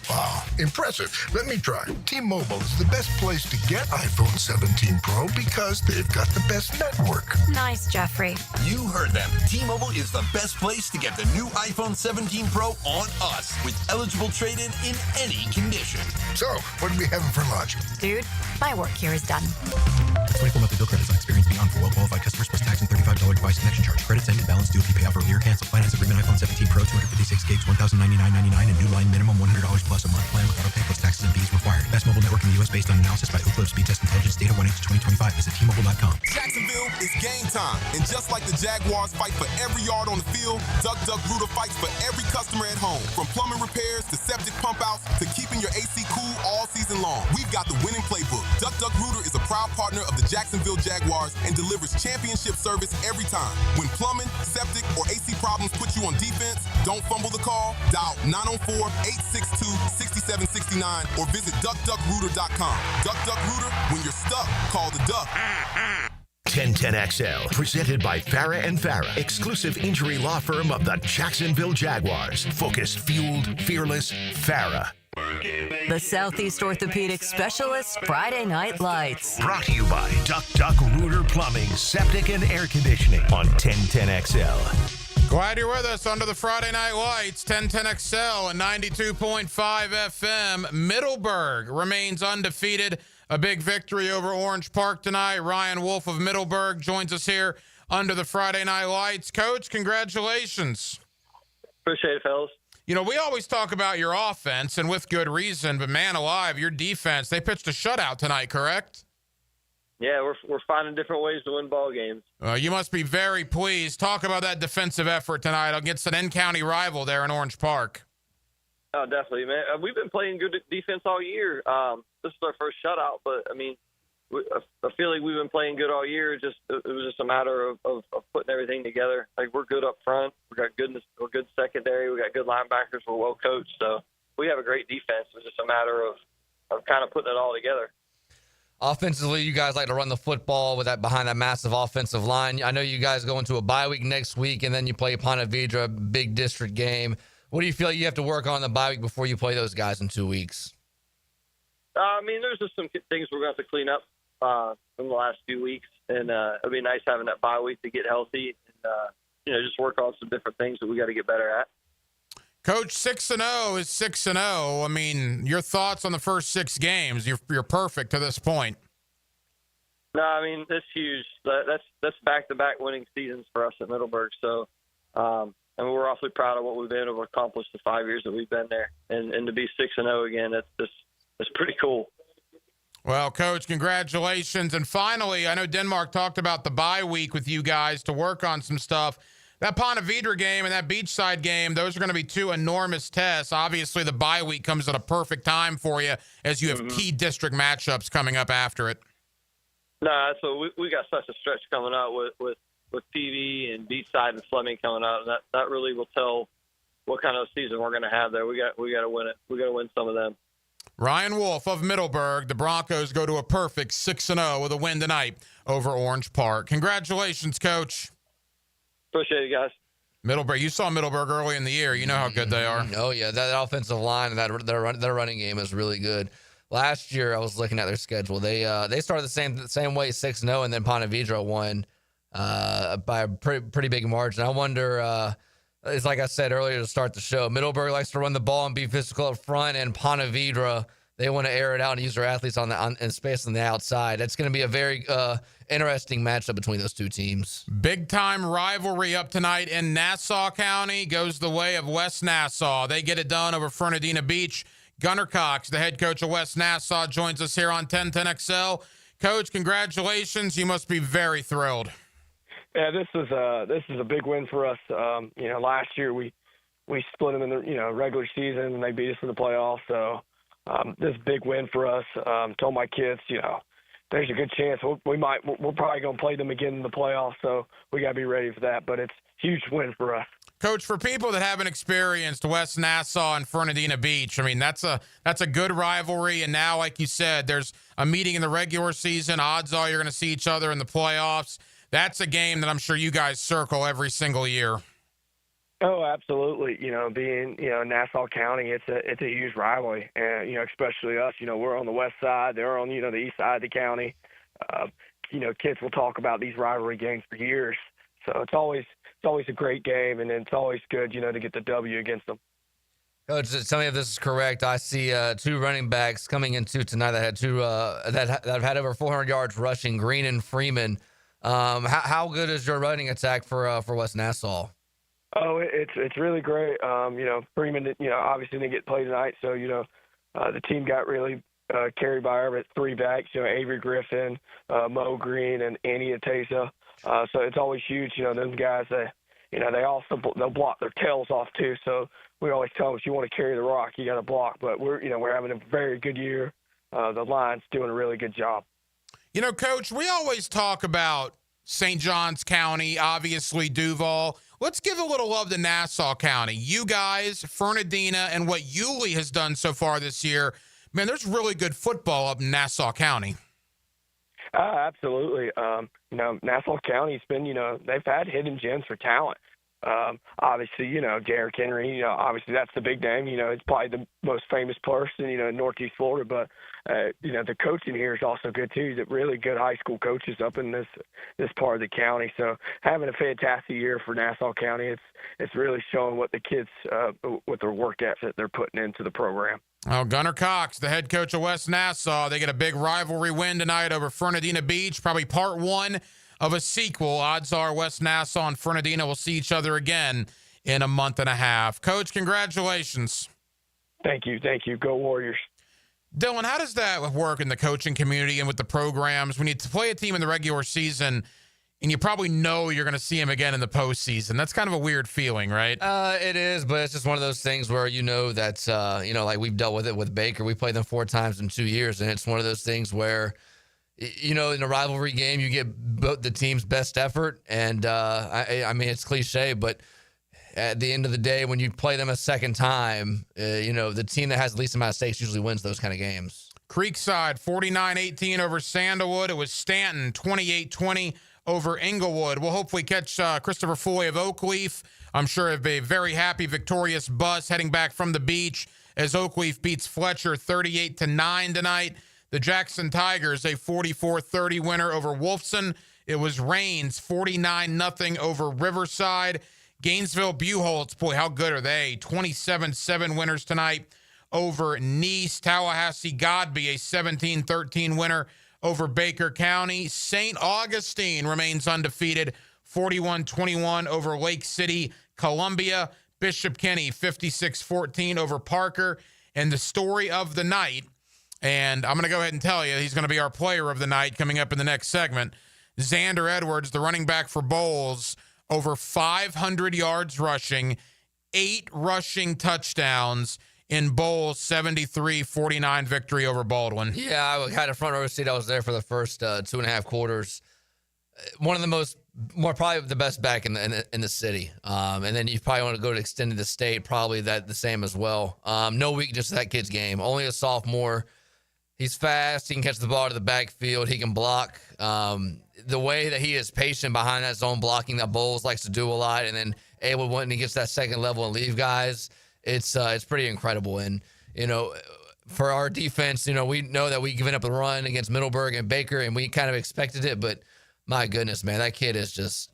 Wow, impressive. Let me try. T-Mobile is the best place to get iPhone 17 Pro because they've got the best network. Nice, Jeffrey. You heard them. T-Mobile is the best place to get the new iPhone 17 Pro on us with eligible trade-in in any condition. So, what are we having for lunch? Dude, my work here is done. 24 monthly bill credits on experience beyond for well-qualified customers plus tax and $35 device connection charge. Credit end and balance due if you pay off earlier. Cancel finance agreement iPhone 17 Pro 256 gigs, $1,099.99 and new line minimum $100 plus a month plan with auto pay plus taxes and fees required. Best mobile network in the U.S. based on analysis by Ookla Speed Test Intelligence data 1/2025. Visit T-Mobile.com. Jacksonville is game time. And just like the Jaguars fight for every yard on the field, Duck Duck Rooter fights for every customer at home. From plumbing repairs to septic pump outs to keeping your AC cool all season long. We've got the winning playbook. Duck Duck Rooter is a proud partner of the Jacksonville Jaguars and delivers championship service every time. When plumbing, septic, or AC problems put you on defense, don't fumble the call. Dial 904-862-6769 or visit DuckDuckRooter.com. Duck Duck Rooter, when you're stuck, call the Duck. 1010XL, presented by Farah and Farah, exclusive injury law firm of the Jacksonville Jaguars. Focused, fueled, fearless, Farah. The Southeast Orthopedic Specialists Friday Night Lights. Brought to you by Duck Duck Rooter Plumbing, Septic and Air Conditioning on 1010XL. Glad you're with us under the Friday Night Lights, 1010XL and 92.5 FM. Middleburg remains undefeated. A big victory over Orange Park tonight. Ryan Wolf of Middleburg joins us here under the Friday Night Lights. Coach, congratulations. Appreciate it, fellas. You know, we always talk about your offense, and with good reason, but man alive, your defense, they pitched a shutout tonight, correct? Yeah, we're finding different ways to win ball games. You must be very pleased. Talk about that defensive effort tonight against an in-county rival there in Orange Park. Oh, definitely, man. We've been playing good defense all year. This is our first shutout, but, I mean, I feel like we've been playing good all year. It was just a matter of putting everything together. Like, we're good up front. We're good secondary. We got good linebackers. We're well coached. So we have a great defense. It's just a matter of kind of putting it all together. Offensively, you guys like to run the football with that behind that massive offensive line. I know you guys go into a bye week next week, and then you play Ponte Vedra, a big district game. What do you feel like you have to work on the bye week before you play those guys in 2 weeks? I mean, there's just some things we're going to have to clean up in the last few weeks, and it'll be nice having that bye week to get healthy and just work on some different things that we got to get better at. Coach, 6-0 is 6-0. I mean, your thoughts on the first 6 games? You're perfect to this point. No, I mean, that's huge. That's back-to-back winning seasons for us at Middleburg. So, and we're awfully proud of what we've been able to accomplish the 5 years that we've been there, and to be 6-0 again, that's pretty cool. Well, Coach, congratulations. And finally, I know Denmark talked about the bye week with you guys to work on some stuff. That Ponte Vedra game and that Beachside game, those are going to be 2 enormous tests. Obviously, the bye week comes at a perfect time for you as you have key district matchups coming up after it. No, so we got such a stretch coming out with TV and Beachside and Fleming coming out, and that really will tell what kind of season we're going to have there. We got to win it. We got to win some of them. Ryan Wolf of Middleburg. The Broncos go to a perfect 6-0 with a win tonight over Orange Park. Congratulations, Coach. Appreciate it, guys. Middleburg. You saw Middleburg early in the year. You know how good they are. Oh, yeah. That offensive line and their running game is really good. Last year, I was looking at their schedule. They started the same way, 6-0, and then Ponte Vedra won by a pretty big margin. I wonder, it's like I said earlier to start the show, Middleburg likes to run the ball and be physical up front, and Ponte Vedra, they want to air it out and use their athletes in space on the outside. It's going to be a very interesting matchup between those two teams. Big-time rivalry up tonight in Nassau County goes the way of West Nassau. They get it done over Fernandina Beach. Gunnar Cox, the head coach of West Nassau, joins us here on 1010XL. Coach, congratulations. You must be very thrilled. Yeah, this is a big win for us. Last year we split them in the regular season and they beat us in the playoffs. So this is a big win for us. Told my kids, there's a good chance we're probably going to play them again in the playoffs. So we got to be ready for that. But it's a huge win for us. Coach, for people that haven't experienced West Nassau and Fernandina Beach, I mean, that's a good rivalry. And now, like you said, there's a meeting in the regular season. Odds are you're going to see each other in the playoffs. That's a game that I'm sure you guys circle every single year. Oh, absolutely. Being, Nassau County, it's a huge rivalry. And, especially us, we're on the west side. They're on, the east side of the county. Kids will talk about these rivalry games for years. So it's always a great game, and it's always good, to get the W against them. Coach, tell me if this is correct. I see 2 running backs coming into tonight that had that have had over 400 yards rushing, Green and Freeman. How good is your running attack for West Nassau? Oh, it's really great. Freeman, obviously didn't get played tonight, so the team got really carried by our 3 backs. Avery Griffin, Mo Green, and Annie Atesa. So it's always huge. Those guys, they'll block their tails off too. So we always tell them, if you want to carry the rock, you got to block. But we're having a very good year. The line's doing a really good job. Coach, we always talk about St. Johns County, obviously Duval. Let's give a little love to Nassau County. You guys, Fernandina, and what Yulee has done so far this year. Man, there's really good football up in Nassau County. Absolutely. Nassau County's been, they've had hidden gems for talent. Obviously, Derrick Henry, obviously that's the big name. It's probably the most famous person, in Northeast Florida. But, the coaching here is also good too. He's really good high school coaches up in this part of the county. So having a fantastic year for Nassau County, it's really showing what the kids, with their work ethic they're putting into the program. Oh, Gunnar Cox, the head coach of West Nassau, they get a big rivalry win tonight over Fernandina Beach, probably part 1 of a sequel. Odds are West Nassau and Fernandina will see each other again in a month and a half. Coach, congratulations. Thank you. Go Warriors. Dylan, how does that work in the coaching community and with the programs when you play a team in the regular season and you probably know you're going to see him again in the postseason? That's kind of a weird feeling, right? It is, but it's just one of those things where that, like we've dealt with it with Baker. We played them 4 times in 2 years, and it's one of those things where, you know, in a rivalry game, you get both the team's best effort. And, I mean, it's cliche, but at the end of the day, when you play them a second time, you know, the team that has the least amount of stakes usually wins those kind of games. Creekside, 49-18 over Sandalwood. It was Stanton, 28-20 over Inglewood. We'll hopefully catch Christopher Floyd of Oakleaf. I'm sure it'll be a very happy, victorious bus heading back from the beach as Oakleaf beats Fletcher 38-9 tonight. The Jackson Tigers, a 44-30 winner over Wolfson. It was Rains, 49-0 over Riverside. Gainesville Buchholz, boy, how good are they? 27-7 winners tonight over Nice. Tallahassee Godby, a 17-13 winner over Baker County. St. Augustine remains undefeated, 41-21 over Lake City, Columbia. Bishop Kenny, 56-14 over Parker. And the story of the night, and I'm going to go ahead and tell you, he's going to be our player of the night coming up in the next segment. Xander Edwards, the running back for Bowles, over 500 yards rushing, 8 rushing touchdowns in Bowles' 73-49 victory over Baldwin. Yeah, I had a front row seat. I was there for the first 2.5 quarters. One of the probably the best back in the city. And then you probably want to go to extended the state, probably the same as well. No weakness to that kid's game. Only a sophomore. He's fast. He can catch the ball to the backfield. He can block. The way that he is patient behind that zone blocking that Bowles likes to do a lot, and then able when he gets that second level and leave guys, it's pretty incredible. And you know, for our defense, you know, we know that we've given up a run against Middleburg and Baker, and we kind of expected it, but my goodness, man, that kid is just,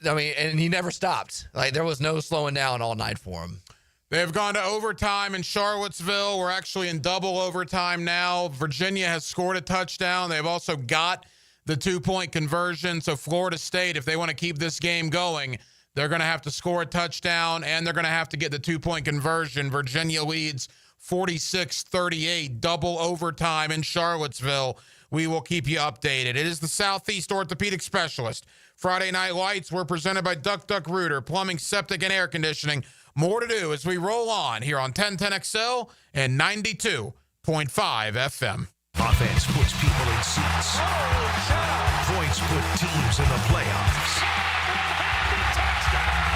I mean, and he never stopped. Like, there was no slowing down all night for him. They've gone to overtime in Charlottesville. We're actually in double overtime now. Virginia has scored a touchdown. They've also got the 2-point conversion. So Florida State, if they want to keep this game going, they're going to have to score a touchdown, and they're going to have to get the 2-point conversion. Virginia leads 46-38, double overtime in Charlottesville. We will keep you updated. It is the Southeast Orthopedic Specialist. Friday Night Lights were presented by Duck Duck Rooter, plumbing, septic, and air conditioning. More to do as we roll on here on 1010XL and 92.5 FM. Offense puts people in seats. Points put teams in the playoffs.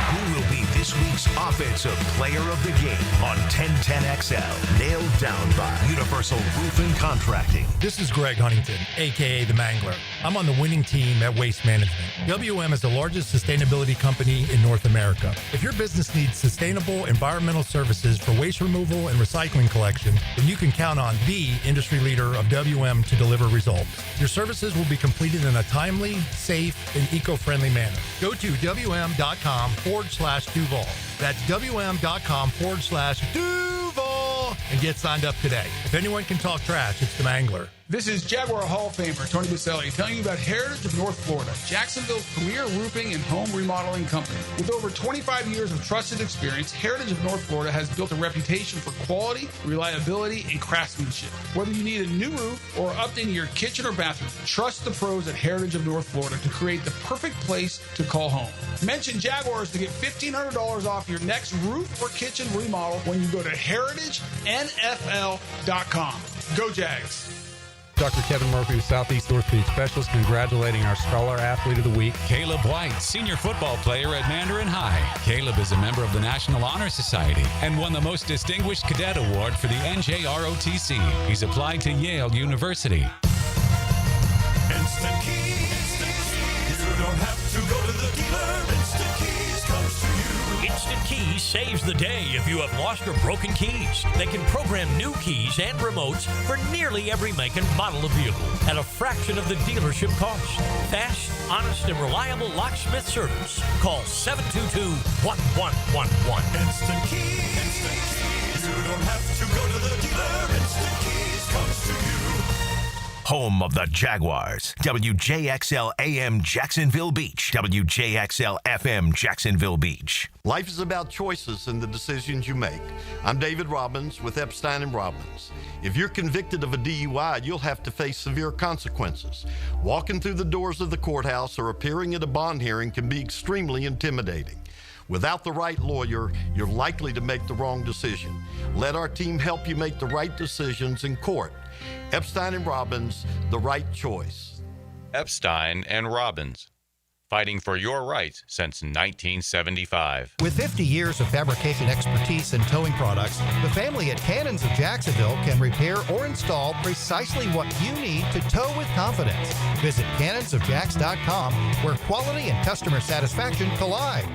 Who will be this week's Offensive Player of the Game on 1010XL? Nailed down by Universal Roofing Contracting. This is Greg Huntington, a.k.a. The Mangler. I'm on the winning team at Waste Management. WM is the largest sustainability company in North America. If your business needs sustainable environmental services for waste removal and recycling collection, then you can count on the industry leader of WM to deliver results. Your services will be completed in a timely, safe, and eco-friendly manner. Go to WM.com/Duval. That's WM.com/Duval and get signed up today. If anyone can talk trash, it's the Mangler. This is Jaguar Hall of Famer Tony Baselli telling you about Heritage of North Florida, Jacksonville's premier roofing and home remodeling company. With over 25 years of trusted experience, Heritage of North Florida has built a reputation for quality, reliability, and craftsmanship. Whether you need a new roof or updating your kitchen or bathroom, trust the pros at Heritage of North Florida to create the perfect place to call home. Mention Jaguars to get $1,500 off your next roof or kitchen remodel when you go to heritagenfl.com. Go Jags! Dr. Kevin Murphy, Southeast Orthopedic Specialist, congratulating our Scholar Athlete of the Week, Caleb White, senior football player at Mandarin High. Caleb is a member of the National Honor Society and won the Most Distinguished Cadet Award for the NJROTC. He's applied to Yale University. Instant Keys. You don't have to go to the dealer. Instant Keys comes to you. Instant Keys saves the day if you have lost or broken keys. They can program new keys and remotes for nearly every make and model of vehicle at a fraction of the dealership cost. Fast, honest, and reliable locksmith service. Call 722-1111. Instant Keys. Instant Keys. You don't have to go to the dealer. Instant Keys comes to you. Home of the Jaguars. WJXL AM Jacksonville Beach. WJXL FM Jacksonville Beach. Life is about choices and the decisions you make. I'm David Robbins with Epstein & Robbins. If you're convicted of a DUI, you'll have to face severe consequences. Walking through the doors of the courthouse or appearing at a bond hearing can be extremely intimidating. Without the right lawyer, you're likely to make the wrong decision. Let our team help you make the right decisions in court. Epstein and Robbins, the right choice. Epstein and Robbins, fighting for your rights since 1975. With 50 years of fabrication expertise in towing products, the family at Cannons of Jacksonville can repair or install precisely what you need to tow with confidence. Visit cannonsofjacks.com, where quality and customer satisfaction collide.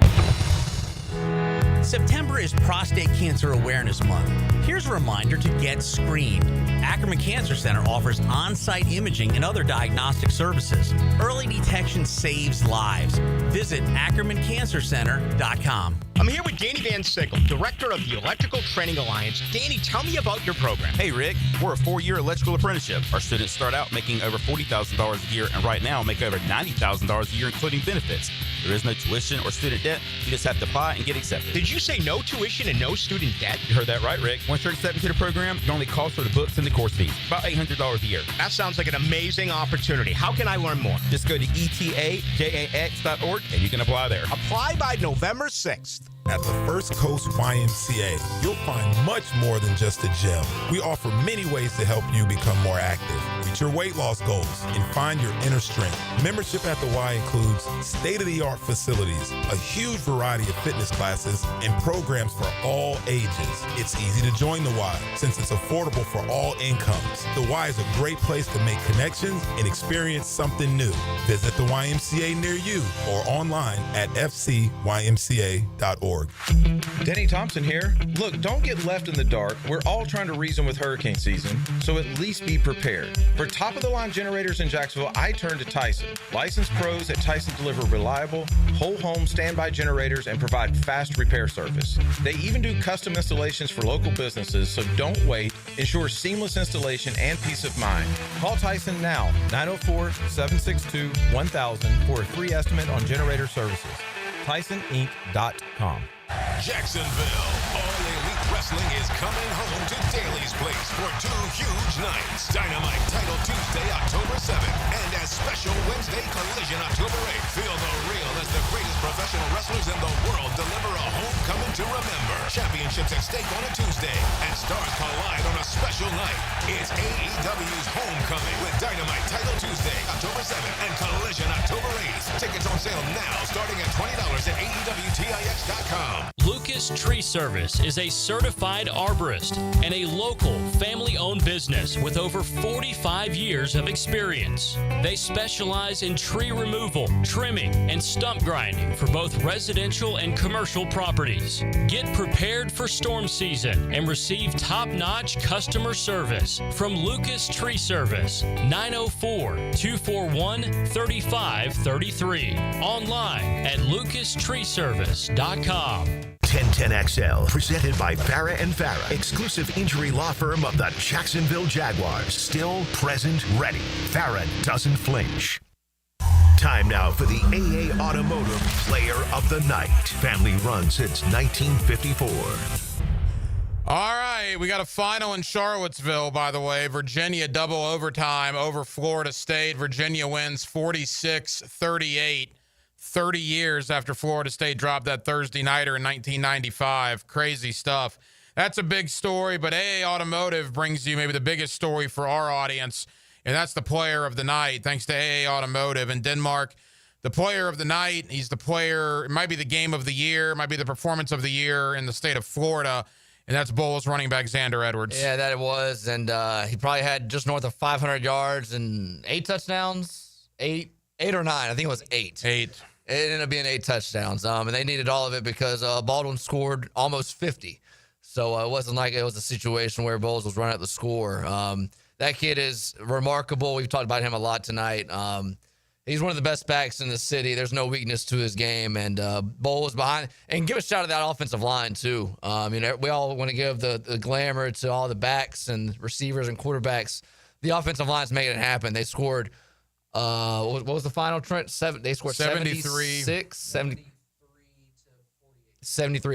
September is Prostate Cancer Awareness Month. Here's a reminder to get screened. Ackerman Cancer Center offers on-site imaging and other diagnostic services. Early detection saves lives. Visit AckermanCancerCenter.com. I'm here with Danny Van Sickle, director of the Electrical Training Alliance. Danny, tell me about your program. Hey, Rick. We're a 4-year electrical apprenticeship. Our students start out making over $40,000 a year, and right now make over $90,000 a year, including benefits. There is no tuition or student debt. You just have to apply and get accepted. Did you say no tuition and no student debt? You heard that right, Rick. Once you're accepted to the program, it only costs for the books and the course fees. About $800 a year. That sounds like an amazing opportunity. How can I learn more? Just go to etajax.org and you can apply there. Apply by November 6th. At the First Coast YMCA, you'll find much more than just a gym. We offer many ways to help you become more active, reach your weight loss goals, and find your inner strength. Membership at the Y includes state-of-the-art facilities, a huge variety of fitness classes, and programs for all ages. It's easy to join the Y since it's affordable for all incomes. The Y is a great place to make connections and experience something new. Visit the YMCA near you or online at fcymca.org. Denny Thompson here. Look, don't get left in the dark. We're all trying to reason with hurricane season, so at least be prepared. For top-of-the-line generators in Jacksonville, I turn to Tyson. Licensed pros at Tyson deliver reliable, whole-home standby generators and provide fast repair service. They even do custom installations for local businesses, so don't wait. Ensure seamless installation and peace of mind. Call Tyson now, 904-762-1000 for a free estimate on generator services. TysonInc.com. Jacksonville, All Elite Wrestling is coming home to Daly's Place for 2 huge nights. Dynamite Title Tuesday, October 7th, and as special Wednesday Collision, October 8th. Feel the real as the greatest professional wrestlers in the world deliver a homecoming to remember. Championships at stake on a Tuesday, and stars collide on a special night. It's AEW's Homecoming with Dynamite Title Tuesday, October 7th, and Collision, October 8th. Tickets on sale now, starting at $20 at AEWTIX.com. Lucas Tree Service is a certified arborist and a local family-owned business with over 45 years of experience. They specialize in tree removal, trimming, and stump grinding for both residential and commercial properties. Get prepared for storm season and receive top-notch customer service from Lucas Tree Service, 904-241-3533. Online at lucastreeservice.com. 1010XL, presented by Farah and Farah, exclusive injury law firm of the Jacksonville Jaguars. Still present, ready. Farah doesn't flinch. Time now for the AA Automotive Player of the Night. Family run since 1954. All right, we got a final in Charlottesville, by the way. Virginia double overtime over Florida State. Virginia wins 46-38. 30 years after Florida State dropped that Thursday nighter in 1995. Crazy stuff. That's a big story, but AA Automotive brings you maybe the biggest story for our audience, and that's the player of the night, thanks to AA Automotive in Denmark. The player of the night, he's the player, it might be the game of the year, it might be the performance of the year in the state of Florida, and that's Bulls running back Xander Edwards. Yeah, that it was, and he probably had just north of 500 yards and 8 touchdowns, 8 or 9, I think it was 8. 8. It ended up being 8 touchdowns, and they needed all of it because Baldwin scored almost 50. So it wasn't like it was a situation where Bowles was running up the score. That kid is remarkable. We've talked about him a lot tonight. He's one of the best backs in the city. There's no weakness to his game, and Bowles behind. And give a shout out to that offensive line too. We all want to give the glamour to all the backs and receivers and quarterbacks. The offensive line's making it happen. They scored. What was the final, Trent? They scored 73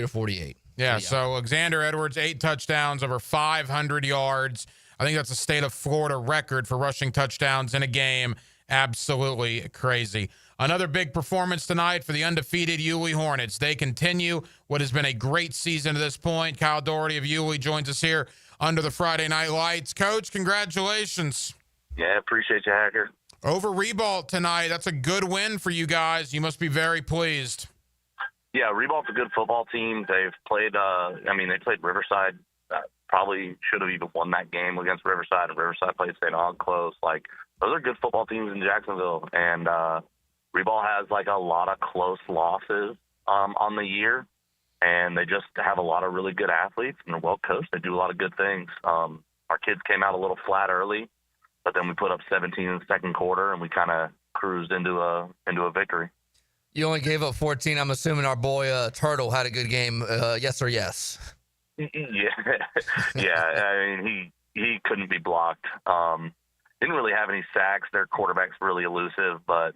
to 48. Yeah, so Xander Edwards, 8 touchdowns, over 500 yards. I think that's a state of Florida record for rushing touchdowns in a game absolutely crazy. Another big performance tonight for the undefeated Yulee Hornets. They continue what has been a great season to this point. Kyle Doherty of Yulee joins us here under the Friday Night Lights. Coach, congratulations. Yeah, appreciate you, Hacker. Over Ribault tonight. That's a good win for you guys. You must be very pleased. Yeah, Ribault's a good football team. They've played, they played Riverside. Probably should have even won that game against Riverside. And Riverside played St. Aug close. Those are good football teams in Jacksonville. And Ribault has, a lot of close losses on the year. And they just have a lot of really good athletes, and they're well coached. They do a lot of good things. Our kids came out a little flat early, but then we put up 17 in the second quarter, and we kind of cruised into a victory. You only gave up 14. I'm assuming our boy Turtle had a good game. Yes or yes? Yeah. I mean, he couldn't be blocked. Didn't really have any sacks. Their quarterback's really elusive, but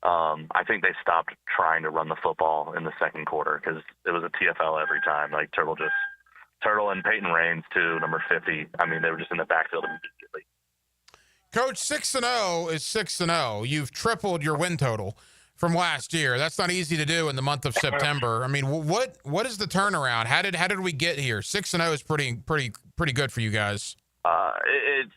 I think they stopped trying to run the football in the second quarter because it was a TFL every time. Turtle and Peyton Raines too, number 50. I mean, they were just in the backfield immediately. Coach, 6-0 is 6-0. You've tripled your win total from last year. That's not easy to do in the month of September. I mean, what is the turnaround? How did we get here? 6-0 is pretty good for you guys.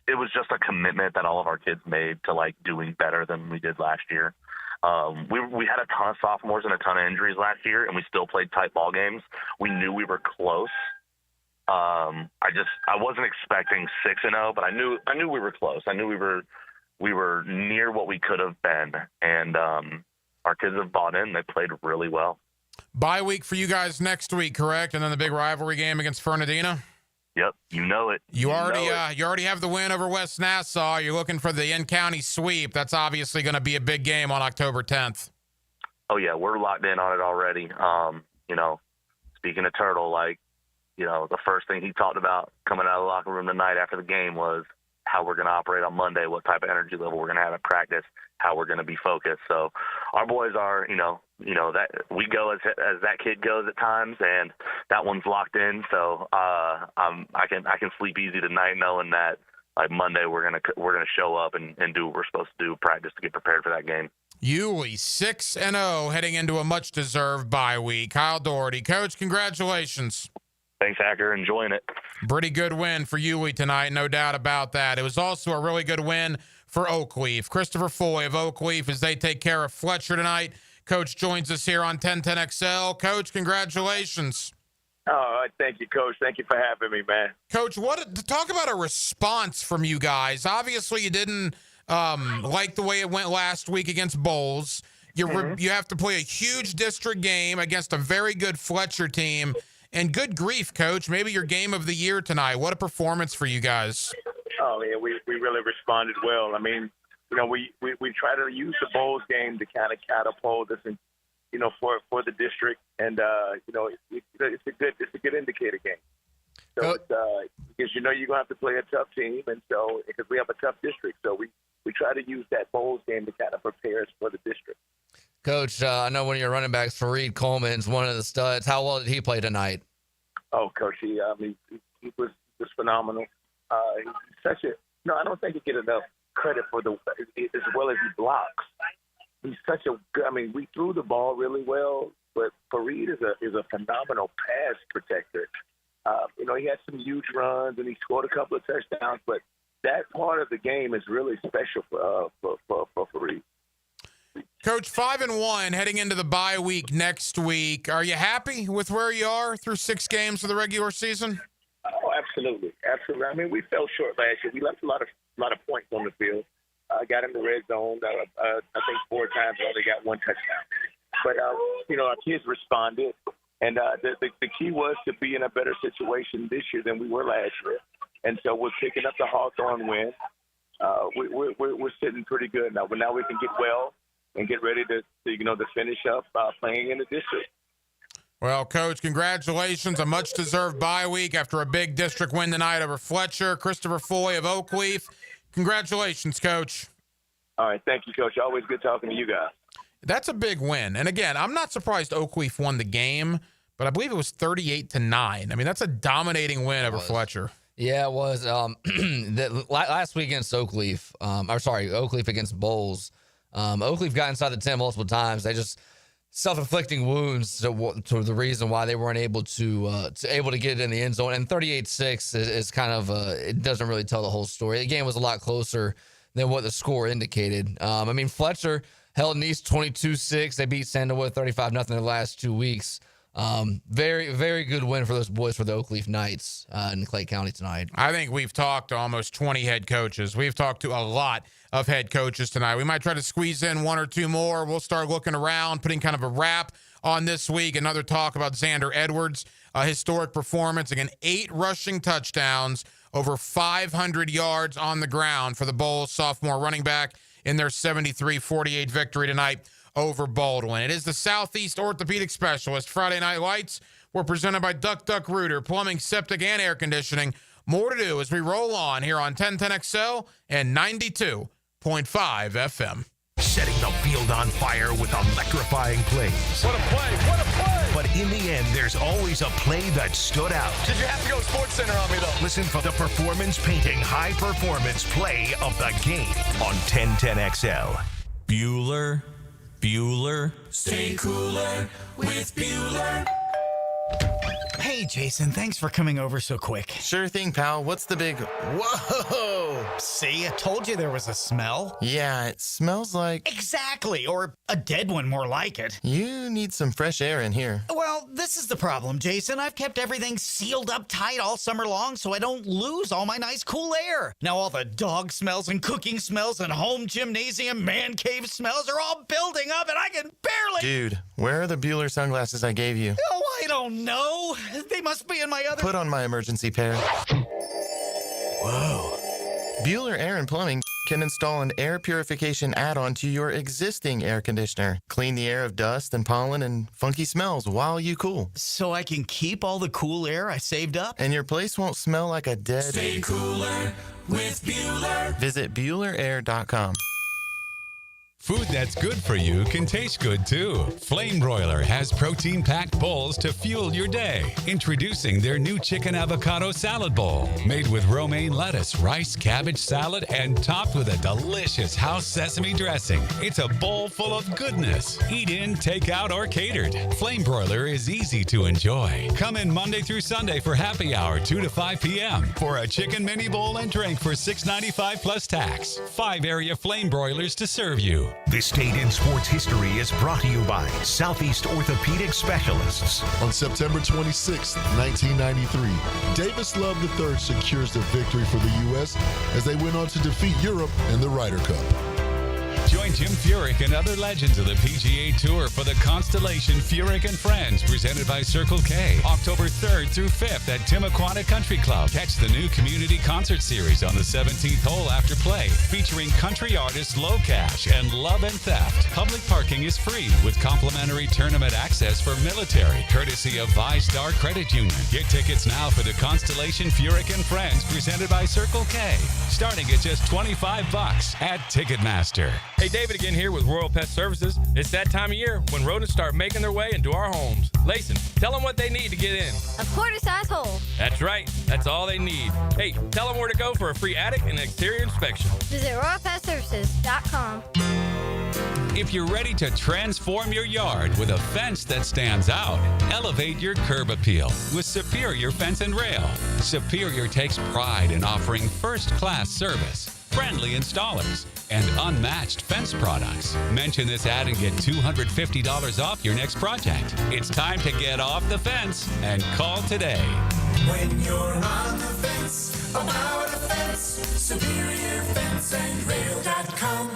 It was just a commitment that all of our kids made to doing better than we did last year. We had a ton of sophomores and a ton of injuries last year, and we still played tight ball games. We knew we were close. I wasn't expecting 6-0, but I knew we were close. I knew we were near what we could have been, and our kids have bought in. They played really well. Bye week for you guys next week, correct? And then the big rivalry game against Fernandina. Yep, you know it. You already have the win over West Nassau. You're looking for the in-county sweep. That's obviously going to be a big game on October 10th. Oh yeah, we're locked in on it already. Speaking of Turtle, the first thing he talked about coming out of the locker room tonight after the game was how we're going to operate on Monday, what type of energy level we're going to have at practice, how we're going to be focused. So our boys are, that we go as that kid goes at times, and that one's locked in. So I can sleep easy tonight knowing that Monday we're gonna show up and do what we're supposed to do, practice to get prepared for that game. Yulee 6-0 heading into a much deserved bye week. Kyle Doherty, Coach, congratulations. Thanks, Hacker. Enjoying it. Pretty good win for Yulee tonight, no doubt about that. It was also a really good win for Oakleaf. Christopher Foy of Oakleaf as they take care of Fletcher tonight. Coach joins us here on 1010XL. Coach, congratulations. Oh, thank you, Coach. Thank you for having me, man. Coach, talk about a response from you guys. Obviously, you didn't like the way it went last week against Bowles. You have to play a huge district game against a very good Fletcher team. And good grief, Coach, maybe your game of the year tonight. What a performance for you guys. Oh, yeah, we really responded well. I mean, we try to use the Bowles game to kind of catapult us and, for the district. And, it's a good indicator game. So because you're going to have to play a tough team. And so, because we have a tough district. So we try to use that Bowles game to kind of prepare us for the district. Coach, I know one of your running backs, Fareed Coleman's one of the studs. How well did he play tonight? Oh, Coach, he was phenomenal. He's such a I don't think he get enough credit for as well as he blocks. He's such a good. I mean, we threw the ball really well, but Fareed is a phenomenal pass protector. He had some huge runs and he scored a couple of touchdowns, but that part of the game is really special for Fareed. Coach, 5-1 heading into the bye week next week. Are you happy with where you are through 6 games of the regular season? Oh, absolutely. I mean, we fell short last year. We left a lot of points on the field. Got in the red zone. I think 4 times, only got 1 touchdown. But our kids responded, and the key was to be in a better situation this year than we were last year. And so we're picking up the Hawthorne win. We're sitting pretty good now. But now we can get well and get ready to finish up playing in the district. Well, Coach, congratulations. A much-deserved bye week after a big district win tonight over Fletcher. Christopher Foy of Oakleaf. Congratulations, Coach. All right. Thank you, Coach. Always good talking to you guys. That's a big win. And, again, I'm not surprised Oakleaf won the game, but I believe it was 38-9. I mean, that's a dominating win over Fletcher. Yeah, it was. Last week against Oakleaf, Oakleaf against Bowles. Oakleaf got inside the 10 multiple times. They just self-inflicting wounds to the reason why they weren't able to get it in the end zone. And 38-6 is kind of it doesn't really tell the whole story. The game was a lot closer than what the score indicated. Fletcher held Nice 22-6. They beat Sandowood 35-0 the last 2 weeks. Very, very good win for those boys for the Oakleaf Knights in Clay County tonight. I think we've talked to almost 20 head coaches. We've talked to a lot of head coaches tonight. We might try to squeeze in one or two more. We'll start looking around, putting kind of a wrap on this week. Another talk about Xander Edwards, a historic performance. Again, 8 rushing touchdowns, over 500 yards on the ground for the Bulls sophomore running back in their 73-48 victory tonight over Baldwin. It is the Southeast Orthopedic Specialist. Friday Night Lights were presented by Duck Duck Rooter, plumbing, septic, and air conditioning. More to do as we roll on here on 1010XL and 92.5 FM. Setting the field on fire with electrifying plays. What a play! What a play! But in the end, there's always a play that stood out. Did you have to go Sports Center on me, though? Listen for the performance painting high-performance play of the game on 1010XL. Bueller. Stay cooler with Bueller. Hey, Jason, thanks for coming over so quick. Sure thing, pal. What's the big... Whoa! See, I told you there was a smell. Yeah, it smells like... Exactly, or a dead one more like it. You need some fresh air in here. Well, this is the problem, Jason. I've kept everything sealed up tight all summer long so I don't lose all my nice cool air. Now all the dog smells and cooking smells and home gymnasium man cave smells are all building up and I can barely... Dude, where are the Bueller sunglasses I gave you? Oh, I don't know. They must be in my other... Put on my emergency pair. Whoa. Bueller Air and Plumbing can install an air purification add-on to your existing air conditioner. Clean the air of dust and pollen and funky smells while you cool. So I can keep all the cool air I saved up? And your place won't smell like a dead... Stay cooler with Bueller. Visit BuellerAir.com. Food that's good for you can taste good too. Flame Broiler has protein-packed bowls to fuel your day. Introducing their new chicken avocado salad bowl, made with romaine lettuce, rice, cabbage salad, and topped with a delicious house sesame dressing. It's a bowl full of goodness. Eat in, take out, or catered. Flame Broiler is easy to enjoy. Come in Monday through Sunday for happy hour, 2 to 5 p.m. for a chicken mini bowl and drink for $6.95 plus tax. 5 area Flame Broilers to serve you. This date in sports history is brought to you by Southeast Orthopedic Specialists. On September 26, 1993, Davis Love III secures the victory for the U.S. as they went on to defeat Europe in the Ryder Cup. Join Jim Furyk and other legends of the PGA Tour for the Constellation Furyk and Friends, presented by Circle K, October 3rd through 5th at Timuquana Country Club. Catch the new community concert series on the 17th hole after play, featuring country artists Low Cash and Love and Theft. Public parking is free with complimentary tournament access for military, courtesy of ViStar Credit Union. Get tickets now for the Constellation Furyk and Friends, presented by Circle K, starting at just $25 at Ticketmaster. Hey, David again here with Royal Pet Services. It's that time of year when rodents start making their way into our homes. Layson, tell them what they need to get in. A quarter-size hole. That's right. That's all they need. Hey, tell them where to go for a free attic and exterior inspection. Visit RoyalPetServices.com. If you're ready to transform your yard with a fence that stands out, elevate your curb appeal with Superior Fence and Rail. Superior takes pride in offering first-class service, friendly installers, and unmatched fence products. Mention this ad and get $250 off your next project. It's time to get off the fence and call today. When you're on the fence, about a fence, SuperiorFenceandRail.com.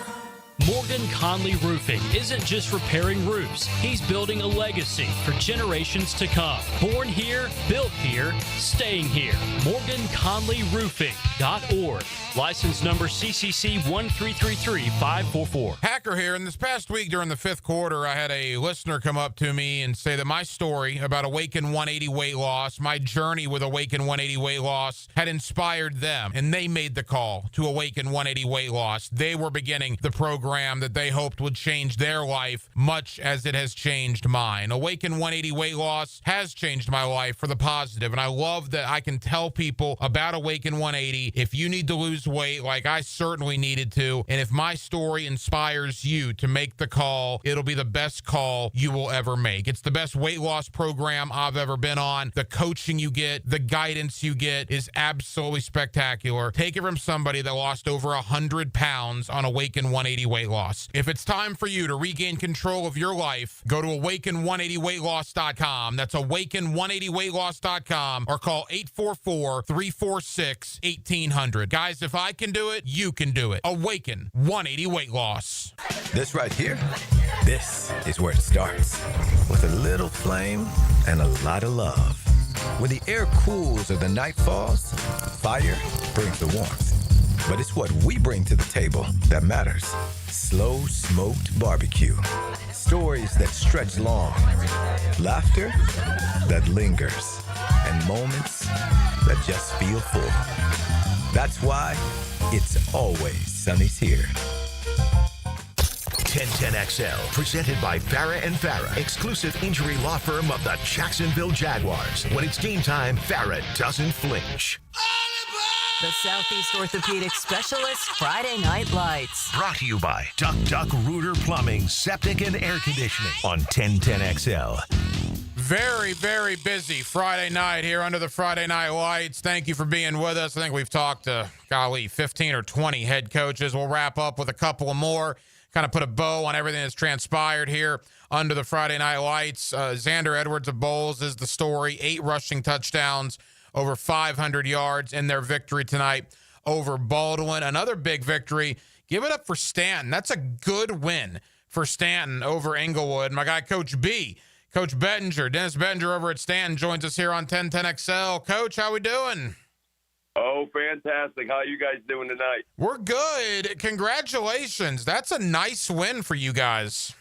Morgan Conley Roofing isn't just repairing roofs. He's building a legacy for generations to come. Born here, built here, staying here. MorganConleyRoofing.org. License number CCC 1333544. Hacker here. And this past week during the 5th quarter, I had a listener come up to me and say that my story about Awaken 180 weight loss, my journey with Awaken 180 weight loss, had inspired them. And they made the call to Awaken 180 weight loss. They were beginning the program program that they hoped would change their life much as it has changed mine. Awaken 180 Weight Loss has changed my life for the positive, and I love that I can tell people about Awaken 180 if you need to lose weight like I certainly needed to, and if my story inspires you to make the call, it'll be the best call you will ever make. It's the best weight loss program I've ever been on. The coaching you get, the guidance you get is absolutely spectacular. Take it from somebody that lost over 100 pounds on Awaken 180 Weight Loss. If it's time for you to regain control of your life, go to awaken180weightloss.com. That's awaken180weightloss.com or call 844-346-1800. Guys, if I can do it, you can do it. Awaken 180 Weight Loss. This right here, this is where it starts. With a little flame and a lot of love. When the air cools or the night falls, fire brings the warmth. But it's what we bring to the table that matters. Slow smoked barbecue. Stories that stretch long. Laughter that lingers. And moments that just feel full. That's why it's always Sunny's here. 1010XL, presented by Farah and Farah, exclusive injury law firm of the Jacksonville Jaguars. When it's game time, Farah doesn't flinch. The Southeast Orthopedic Specialist Friday Night Lights. Brought to you by Duck Duck Rooter Plumbing, Septic and Air Conditioning on 1010XL. Very, very busy Friday night here under the Friday Night Lights. Thank you for being with us. I think we've talked to, 15 or 20 head coaches. We'll wrap up with a couple of more, kind of put a bow on everything that's transpired here under the Friday Night Lights. Xander Edwards of Bowles is the story. 8 rushing touchdowns, over 500 yards in their victory tonight over Baldwin. Another big victory. Give it up for Stanton. That's a good win for Stanton over Englewood. My guy, Coach B, Coach Bettinger, Dennis Bettinger over at Stanton, joins us here on 1010XL. Coach, how we doing? Oh, fantastic. How you guys doing tonight? We're good. Congratulations. That's a nice win for you guys.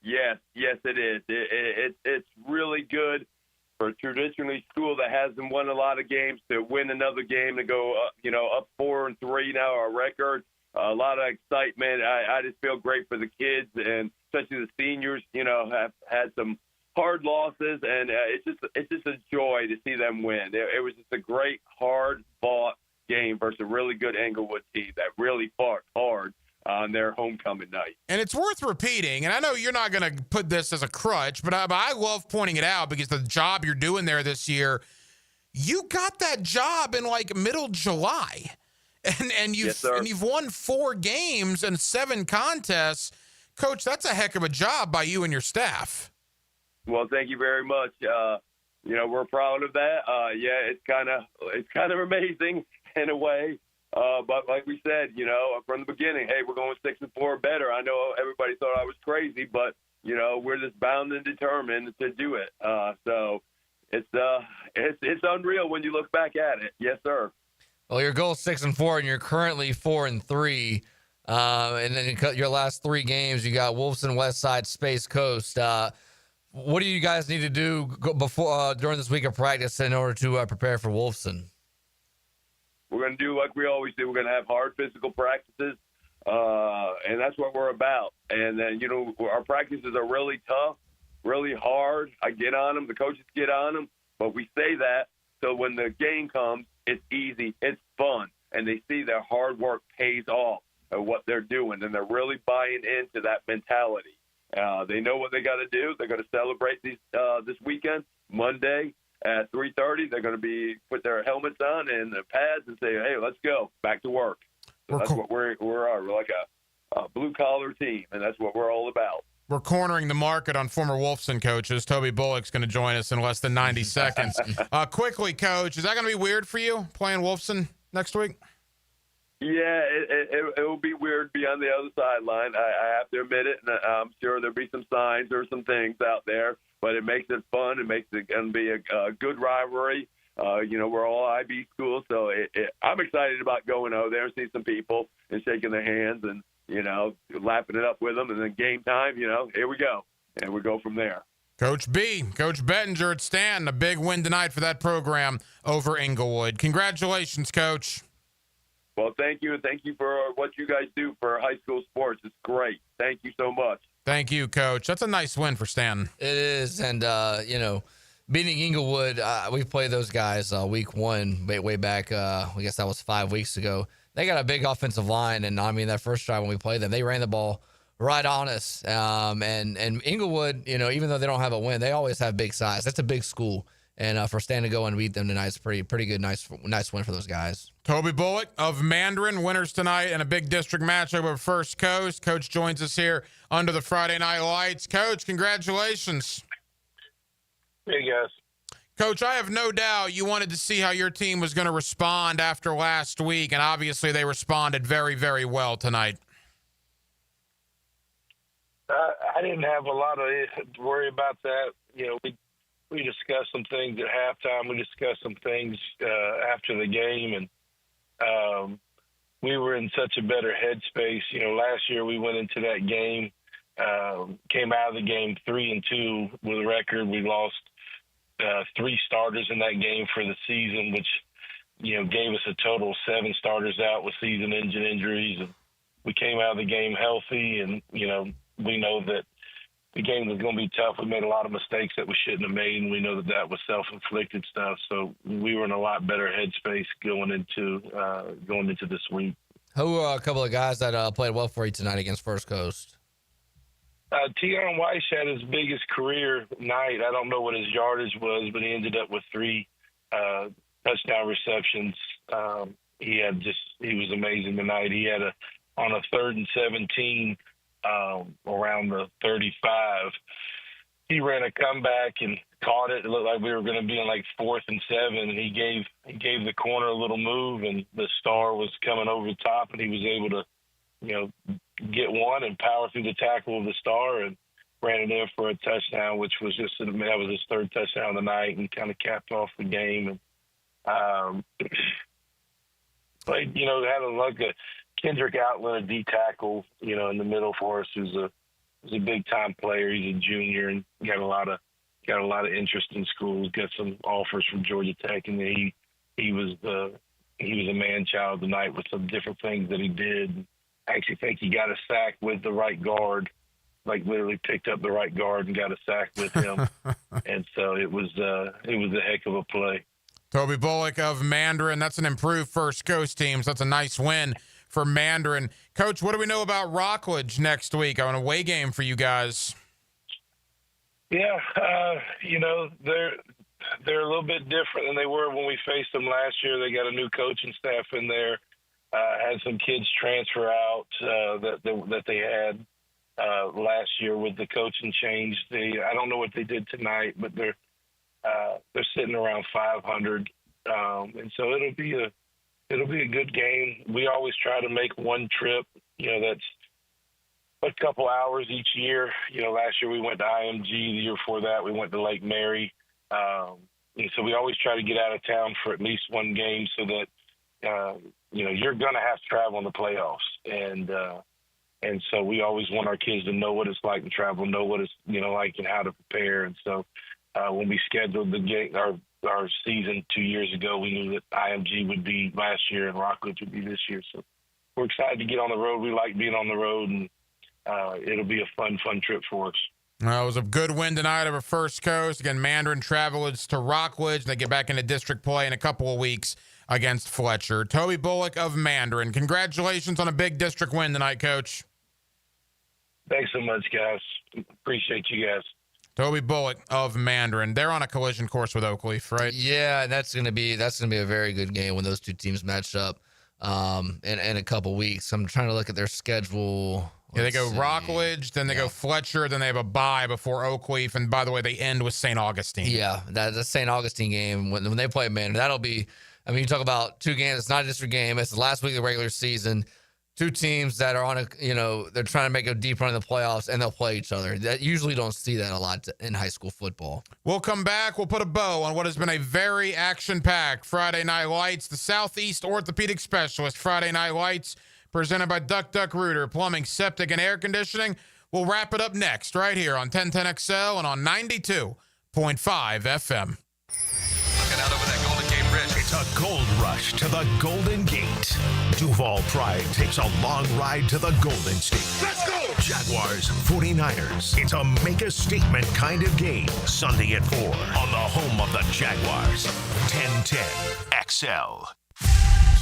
Yes, it is. It's really good for a traditionally school that hasn't won a lot of games to win another game, to go up 4-3 now, our record. A lot of excitement. I just feel great for the kids, and especially the seniors. Have had some hard losses, and it's just a joy to see them win. It was just a great, hard-fought game versus a really good Englewood team that really fought hard on their homecoming night. And it's worth repeating, and I know you're not going to put this as a crutch, but I love pointing it out because the job you're doing there this year, you got that job in like middle July. And you've won 4 games and 7 contests. Coach, that's a heck of a job by you and your staff. Well, thank you very much. We're proud of that. It's kind of amazing in a way. But like we said, from the beginning, hey, we're going 6-4 better. I know everybody thought I was crazy, but we're just bound and determined to do it. So it's unreal when you look back at it. Yes, sir. Well, your goal is 6-4, and you're currently 4-3. And then your last 3 games, you got Wolfson, Westside, Space Coast. What do you guys need to do before during this week of practice in order to prepare for Wolfson? We're going to do like we always do. We're going to have hard physical practices, and that's what we're about. And then, our practices are really tough, really hard. I get on them. The coaches get on them. But we say that so when the game comes, it's easy, it's fun, and they see their hard work pays off at what they're doing, and they're really buying into that mentality. They know what they got to do. They're going to celebrate this weekend, Monday at 3:30. They're going to put their helmets on and the pads and say, "Hey, let's go back to work." So that's what we're like a blue collar team, and that's what we're all about. We're cornering the market on former Wolfson coaches. Toby Bullock's going to join us in less than 90 seconds. Quickly, Coach, is that going to be weird for you playing Wolfson next week? Yeah, it will be weird to be on the other sideline. I have to admit it, and I'm sure there'll be some signs or some things out there, but it makes it fun. It makes it going to be a good rivalry. We're all IB schools, so I'm excited about going over there and seeing some people and shaking their hands and, laughing it up with them. And then game time, here we go. And we go from there. Coach B, Coach Bettinger at Stanton, a big win tonight for that program over Englewood. Congratulations, Coach. Well, thank you, and thank you for what you guys do for high school sports. It's great. Thank you so much. Thank you, Coach. That's a nice win for Stanton. It is, and beating Inglewood, we played those guys week one way back. I guess that was 5 weeks ago. They got a big offensive line, and I mean that first drive when we played them, they ran the ball right on us. And Inglewood, even though they don't have a win, they always have big size. That's a big school. And for Stan to go and beat them tonight is pretty good, nice win for those guys. Toby Bullock of Mandarin, winners tonight in a big district matchup with First Coast. Coach joins us here under the Friday Night Lights. Coach, congratulations. Hey, guys. Coach, I have no doubt you wanted to see how your team was going to respond after last week, and obviously they responded very, very well tonight. I didn't have a lot of worry about that. We discussed some things at halftime. We discussed some things after the game, and we were in such a better headspace. Last year we went into that game, came out of the game 3-2 with a record. We lost 3 starters in that game for the season, which gave us a total of 7 starters out with season-ending injuries. And we came out of the game healthy, and we know that the game was going to be tough. We made a lot of mistakes that we shouldn't have made, and we know that that was self-inflicted stuff. So we were in a lot better headspace going into this week. Who are a couple of guys that played well for you tonight against First Coast? Tion Weiss had his biggest career night. I don't know what his yardage was, but he ended up with 3 touchdown receptions. He was amazing tonight. He had on a 3rd and 17. Around the 35, he ran a comeback and caught it. It looked like we were going to be in like 4th and 7, and he gave the corner a little move, and the star was coming over the top, and he was able to, get one and power through the tackle of the star and ran it in for a touchdown, which was that was his 3rd touchdown of the night and kind of capped off the game. And played, had Kendrick Outland, a D tackle, in the middle for us, who's a big time player. He's a junior and got a lot of interest in schools. Got some offers from Georgia Tech, and he was a man child tonight with some different things that he did. I actually think he got a sack with the right guard, like literally picked up the right guard and got a sack with him, and so it was a heck of a play. Toby Bullock of Mandarin. That's an improved First Coast team. So that's a nice win for Mandarin. Coach, what do we know about Rockledge next week? On an away game for you guys. Yeah, they're a little bit different than they were when we faced them last year. They got a new coaching staff in there. Had some kids transfer out that they had last year with the coaching change. I don't know what they did tonight, but they're sitting around 500, and so it'll be a good game. We always try to make one trip, that's a couple hours each year. Last year we went to IMG. The year before that we went to Lake Mary. And so we always try to get out of town for at least one game so that, you're going to have to travel in the playoffs. And so we always want our kids to know what it's like to travel, know what it's, like and how to prepare. And so when we scheduled the game, our season 2 years ago, we knew that IMG would be last year and Rockledge would be this year. So we're excited to get on the road. We like being on the road, and it'll be a fun trip for us. Well, it was a good win tonight over First Coast. Again, Mandarin travels to Rockledge. They get back into district play in a couple of weeks against Fletcher. Toby Bullock of Mandarin, congratulations on a big district win tonight, Coach. Thanks so much, guys. Appreciate you guys. Toby Bullock of Mandarin. They're on a collision course with Oakleaf, right? Yeah, that's gonna be a very good game when those two teams match up in a couple weeks. I'm trying to look at their schedule. Yeah, they go Rockledge, then they go Fletcher, then they have a bye before Oakleaf, and by the way, they end with St. Augustine. Yeah, that's the St. Augustine game when they play Mandarin. That'll be. I mean, you talk about 2 games. It's not a district game. It's the last week of the regular season. 2 teams that are on they're trying to make a deep run in the playoffs, and they'll play each other. That usually don't see that a lot in high school football. We'll come back. We'll put a bow on what has been a very action-packed Friday Night Lights. The Southeast Orthopedic Specialist Friday Night Lights, presented by Duck Duck Rooter, Plumbing, Septic, and Air Conditioning. We'll wrap it up next right here on 1010XL and on 92.5 FM. Looking out over that Golden Gate Bridge. It's The Gold Rush to the Golden Gate. Duval Pride takes a long ride to the Golden State. Let's go! Jaguars 49ers. It's a make a statement kind of game. Sunday at 4 on the home of the Jaguars. 1010 XL.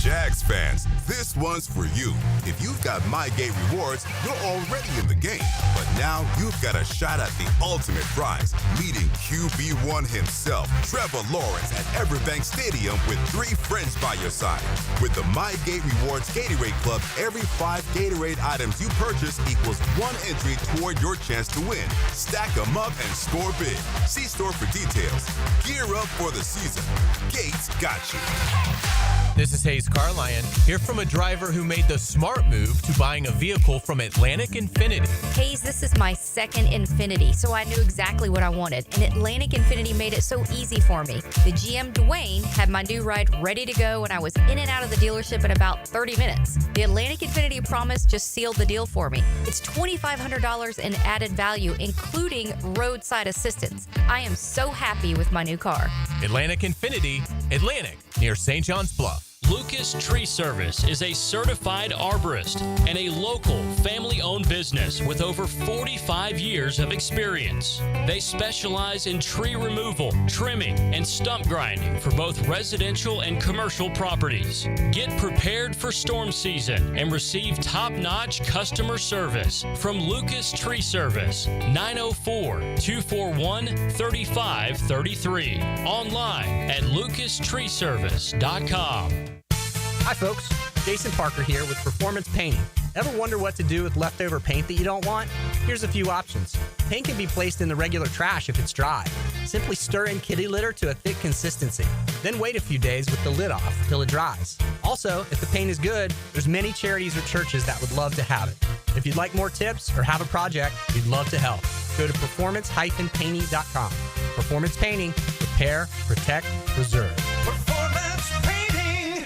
Jags fans, this one's for you. If you've got MyGate rewards, you're already in the game. But now you've got a shot at the ultimate prize, meeting QB1 himself, Trevor Lawrence, at Everbank Stadium with 3 friends by your side. With the MyGate Rewards Gatorade Club, every 5 Gatorade items you purchase equals 1 entry toward your chance to win. Stack them up and score big. See store for details. Gear up for the season. Gates got you. This is Hayes Carlion, here from a driver who made the smart move to buying a vehicle from Atlantic Infinity. Hayes, this is my second Infiniti, so I knew exactly what I wanted. And Atlantic Infinity made it so easy for me. The GM Dwayne had my new ride ready to go, and I was in and out of the dealership in about 30 minutes. The Atlantic Infinity promise just sealed the deal for me. It's $2,500 in added value, including roadside assistance. I am so happy with my new car. Atlantic Infinity, Atlantic, near St. John's Bluff. Lucas Tree Service is a certified arborist and a local family-owned business with over 45 years of experience. They specialize in tree removal, trimming, and stump grinding for both residential and commercial properties. Get prepared for storm season and receive top-notch customer service from Lucas Tree Service, 904-241-3533. Online at lucastreeservice.com. Hi folks, Jason Parker here with Performance Painting. Ever wonder what to do with leftover paint that you don't want? Here's a few options. Paint can be placed in the regular trash if it's dry. Simply stir in kitty litter to a thick consistency. Then wait a few days with the lid off till it dries. Also, if the paint is good, there's many charities or churches that would love to have it. If you'd like more tips or have a project, we'd love to help. Go to performance-painting.com. Performance Painting, repair, protect, preserve. Performance Painting.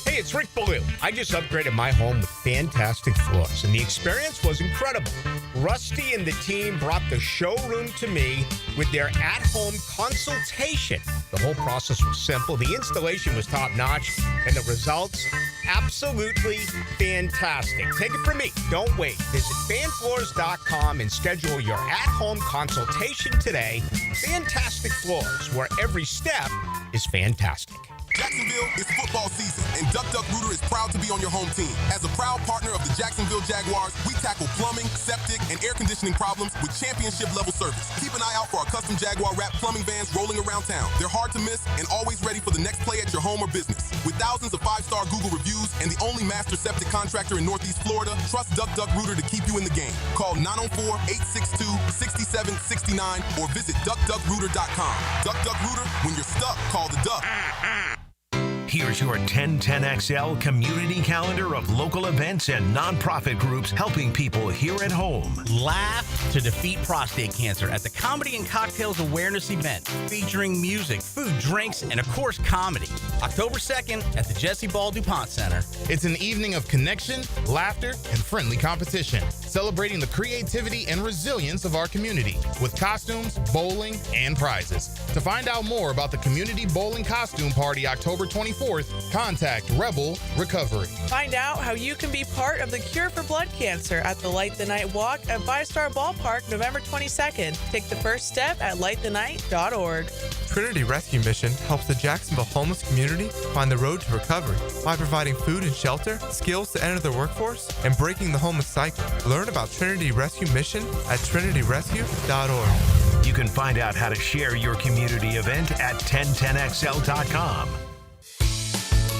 Hey, it's Rick Ballou. I just upgraded my home with fantastic floors, and the experience was incredible. Rusty and the team brought the showroom to me with their at-home consultation. The whole process was simple, the installation was top-notch, and the results, absolutely fantastic. Take it from me. Don't wait. Visit fanfloors.com and schedule your at-home consultation today. Fantastic Floors, where every step is fantastic. Jacksonville is football season, and Duck Duck Rooter is proud to be on your home team. As a proud partner of the Jacksonville Jaguars, we tackle plumbing, septic, and air conditioning problems with championship-level service. Keep an eye out for our custom Jaguar wrap plumbing vans rolling around town. They're hard to miss and always ready for the next play at your home or business. With thousands of 5-star Google reviews and the only master septic contractor in Northeast Florida, trust Duck Duck Rooter to keep you in the game. Call 904-862-6769 or visit duckduckrooter.com. Duck Duck Rooter, when you're stuck, call the Duck. Here's your 1010XL community calendar of local events and nonprofit groups helping people here at home. Laugh to defeat prostate cancer at the Comedy and Cocktails Awareness event featuring music, food, drinks, and of course comedy. October 2nd at the Jesse Ball DuPont Center. It's an evening of connection, laughter, and friendly competition, celebrating the creativity and resilience of our community with costumes, bowling, and prizes. To find out more about the Community Bowling Costume Party October 24th, contact Rebel Recovery. Find out how you can be part of the cure for blood cancer at the Light the Night Walk at Five-Star Ballpark November 22nd. Take the first step at lightthenight.org. Trinity Rescue Mission helps the Jacksonville homeless community find the road to recovery by providing food and shelter, skills to enter the workforce, and breaking the homeless cycle. Learn about Trinity Rescue Mission at trinityrescue.org. You can find out how to share your community event at 1010XL.com.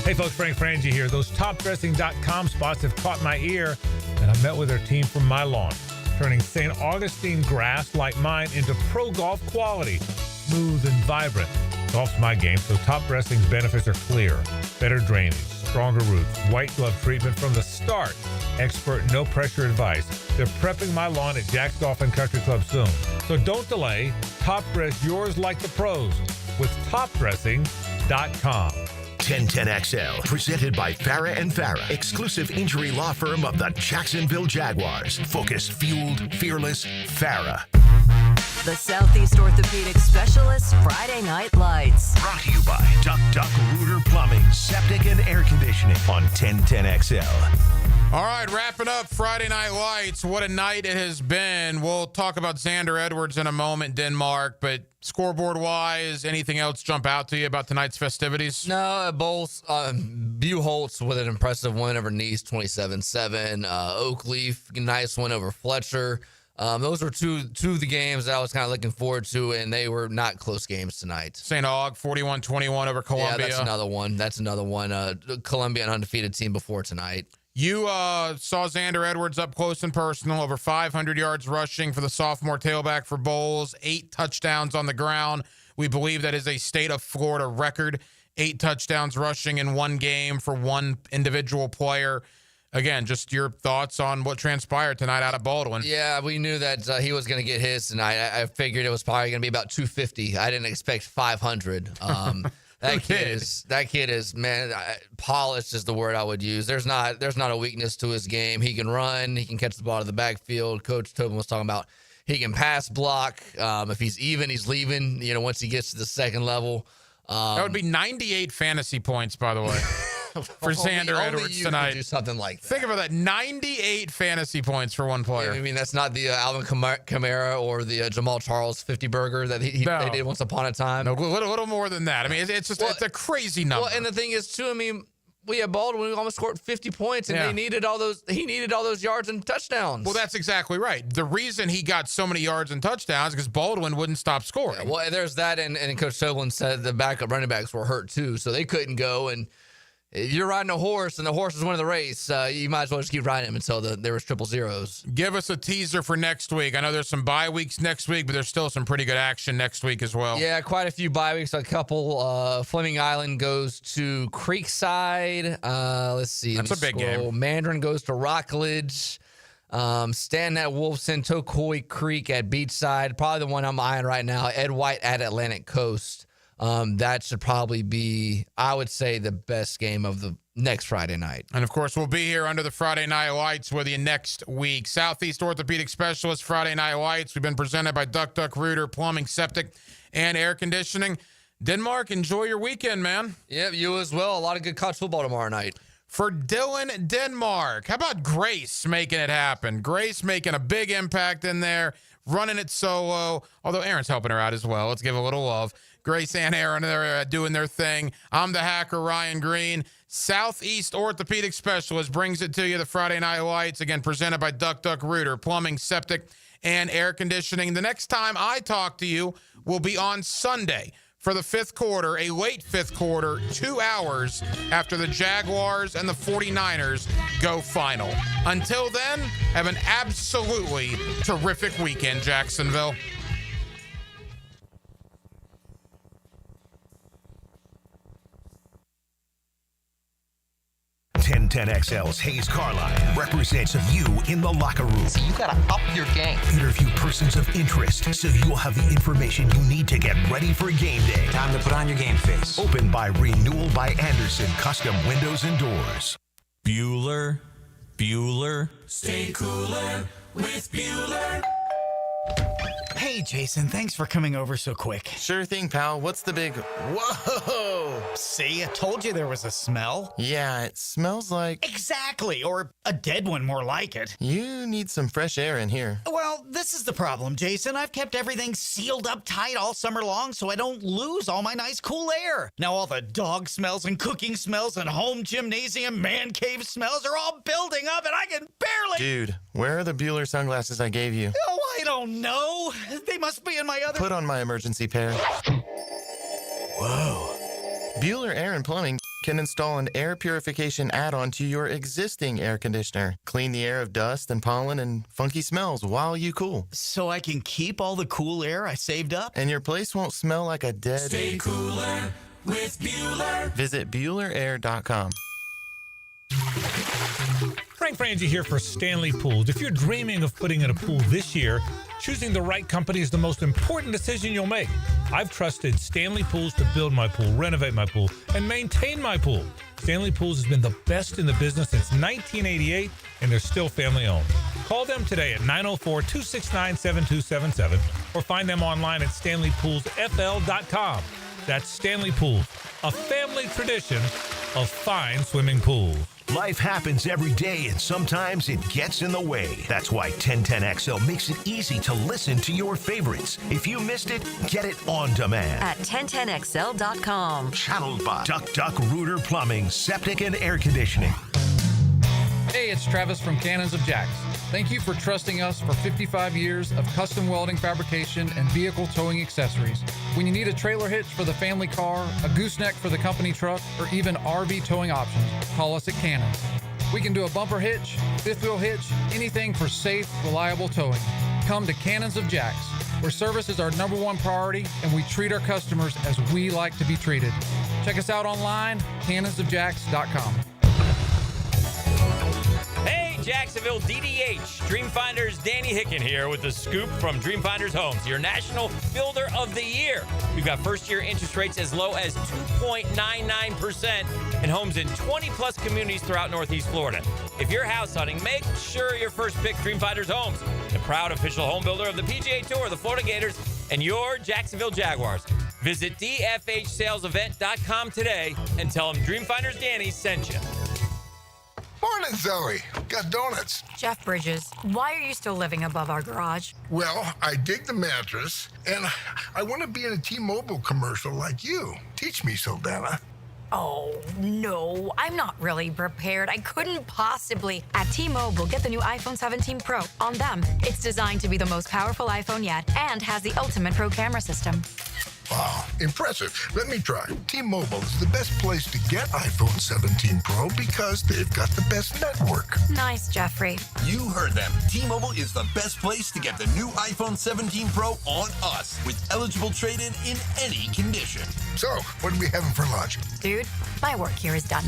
Hey folks, Frank Frangie here. Those topdressing.com spots have caught my ear, and I met with their team from my lawn, turning St. Augustine grass like mine into pro golf quality, smooth and vibrant. Golf's my game, so Top Dressing's benefits are clear. Better drainage, stronger roots, white glove treatment from the start, expert no-pressure advice. They're prepping my lawn at Jack's Golf and Country Club soon. So don't delay. Top dress yours like the pros with topdressing.com. 1010XL, presented by Farah and Farah, exclusive injury law firm of the Jacksonville Jaguars. Focused, fueled, fearless, Farah. The Southeast Orthopedic Specialists Friday Night Lights. Brought to you by Duck Rooter Plumbing, Septic and Air Conditioning on 1010XL. All right, wrapping up Friday Night Lights. What a night it has been. We'll talk about Xander Edwards in a moment, Denmark, but scoreboard-wise, anything else jump out to you about tonight's festivities? No, both. Buchholz with an impressive win over Nice, 27-7. Oakleaf, nice win over Fletcher. Those were two of the games that I was kind of looking forward to, and they were not close games tonight. St. Aug, 41-21 over Columbia. Yeah, that's another one. Columbia, an undefeated team before tonight. You saw Xander Edwards up close and personal, over 500 yards rushing for the sophomore tailback for Bowles, 8 touchdowns on the ground. We believe that is a state of Florida record, 8 touchdowns rushing in one game for one individual player. Again, just your thoughts on what transpired tonight out of Baldwin. Yeah, we knew that he was going to get his tonight. I figured it was probably going to be about 250. I didn't expect 500. That kid is, man, polished is the word I would use. There's not a weakness to his game. He can run. He can catch the ball out of the backfield. Coach Tobin was talking about he can pass block. If he's even, he's leaving, once he gets to the second level. That would be 98 fantasy points, by the way, for Xander Edwards tonight. Do something like that. Think about that, 98 fantasy points for one player. I mean, that's not the Alvin Kamara or the Jamal Charles 50 burger that they did once upon a time. No, a little more than that. I mean, it's just it's a crazy number. Well, and the thing is, too, I mean, we had Baldwin, we almost scored 50 points, and he needed all those yards and touchdowns. Well, that's exactly right. The reason he got so many yards and touchdowns is because Baldwin wouldn't stop scoring. Yeah, well, there's that, and Coach Tobin said the backup running backs were hurt too, so they couldn't go. And you're riding a horse, and the horse is winning the race. You might as well just keep riding him until there was 000s. Give us a teaser for next week. I know there's some bye weeks next week, but there's still some pretty good action next week as well. Yeah, quite a few bye weeks. A couple. Fleming Island goes to Creekside. Let's see. That's a big game. Mandarin goes to Rockledge. Stanton at Wolfson. Tocoi Creek at Beachside. Probably the one I'm eyeing right now. Ed White at Atlantic Coast. That should probably be, I would say, the best game of the next Friday night. And, of course, we'll be here under the Friday Night Lights with you next week. Southeast Orthopedic Specialist Friday Night Lights. We've been presented by Duck Rooter Plumbing, Septic, and Air Conditioning. Denmark, enjoy your weekend, man. Yeah, you as well. A lot of good college football tomorrow night. For Dylan Denmark, how about Grace making it happen? Grace making a big impact in there, running it solo, although Aaron's helping her out as well. Let's give a little love. Grace and Aaron are doing their thing. I'm the hacker, Ryan Green. Southeast Orthopedic Specialist brings it to you, the Friday Night Lights, again, presented by Duck Rooter, Plumbing, Septic, and Air Conditioning. The next time I talk to you will be on Sunday for the fifth quarter, a late fifth quarter, 2 hours after the Jaguars and the 49ers go final. Until then, have an absolutely terrific weekend, Jacksonville. 1010XL's Hayes Carline represents you in the locker room. So you gotta up your game. Interview persons of interest so you'll have the information you need to get ready for game day. Time to put on your game face. Opened by Renewal by Anderson Custom Windows and Doors. Bueller. Stay cooler with Bueller. Hey, Jason, thanks for coming over so quick. Sure thing, pal. What's the big... Whoa! See, I told you there was a smell. Yeah, it smells like... Exactly, or a dead one more like it. You need some fresh air in here. Well, this is the problem, Jason. I've kept everything sealed up tight all summer long so I don't lose all my nice cool air. Now all the dog smells and cooking smells and home gymnasium man cave smells are all building up and I can barely... Dude, where are the Bueller sunglasses I gave you? Oh, I don't know. They must be in my other... Put on my emergency pair. Whoa. Bueller Air and Plumbing can install an air purification add-on to your existing air conditioner. Clean the air of dust and pollen and funky smells while you cool. So I can keep all the cool air I saved up? And your place won't smell like a dead... Stay cooler with Bueller. Visit BuellerAir.com. Frank Frangie here for Stanley Pools. If you're dreaming of putting in a pool this year, choosing the right company is the most important decision you'll make. I've trusted Stanley Pools to build my pool, renovate my pool, and maintain my pool. Stanley Pools has been the best in the business since 1988, and they're still family owned. Call them today at 904-269-7277 or find them online at StanleyPoolsFL.com. That's Stanley Pools, a family tradition of fine swimming pools. Life happens every day, and sometimes it gets in the way. That's why 1010XL makes it easy to listen to your favorites. If you missed it, get it on demand. At 1010XL.com. Channeled by Duck Rooter Plumbing, Septic and Air Conditioning. Hey, it's Travis from Cannons of Jacks. Thank you for trusting us for 55 years of custom welding fabrication and vehicle towing accessories. When you need a trailer hitch for the family car, a gooseneck for the company truck, or even RV towing options, call us at Cannons. We can do a bumper hitch, fifth wheel hitch, anything for safe, reliable towing. Come to Cannons of Jacks, where service is our #1 priority and we treat our customers as we like to be treated. Check us out online, cannonsofjacks.com. Hey, Jacksonville DDH. Dreamfinders Danny Hicken here with the scoop from Dreamfinders Homes, your National Builder of the Year. We've got first-year interest rates as low as 2.99% and homes in 20-plus communities throughout Northeast Florida. If you're house hunting, make sure your first pick Dreamfinders Homes, the proud official home builder of the PGA Tour, the Florida Gators, and your Jacksonville Jaguars. Visit dfhsalesevent.com today and tell them Dreamfinders Danny sent you. Morning, Zoe. Got donuts. Jeff Bridges, why are you still living above our garage? Well, I dig the mattress, and I want to be in a T-Mobile commercial like you. Teach me, Saldana. Oh, no, I'm not really prepared. I couldn't possibly. At T-Mobile, get the new iPhone 17 Pro. On them, it's designed to be the most powerful iPhone yet and has the ultimate pro camera system. Wow, impressive. Let me try. T-Mobile is the best place to get iPhone 17 Pro because they've got the best network. Nice, Jeffrey. You heard them. T-Mobile is the best place to get the new iPhone 17 Pro on us with eligible trade-in in any condition. So, what are we having for lunch? Dude, my work here is done.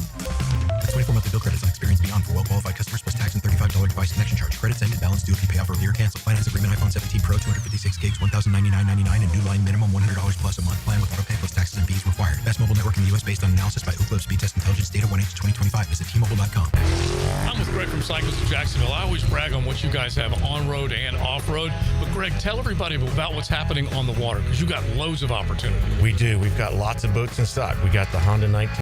24 monthly bill credits on experience beyond for well-qualified customers plus tax and $35 device connection charge. Credits end and balance due if you pay off earlier. Cancel. Finance agreement iPhone 17 Pro, 256 gigs, $1,099.99 and new line minimum $100 plus a month plan with auto pay plus taxes and fees required. Best mobile network in the U.S. based on analysis by Ookla Speed Test Intelligence data 1H2025. Visit T-Mobile.com. I'm with Greg from Cyclists of Jacksonville. I always brag on what you guys have on-road and off-road. But Greg, tell everybody about what's happening on the water because you got loads of opportunity. We do. We've got lots of boats in stock. We got the Honda 19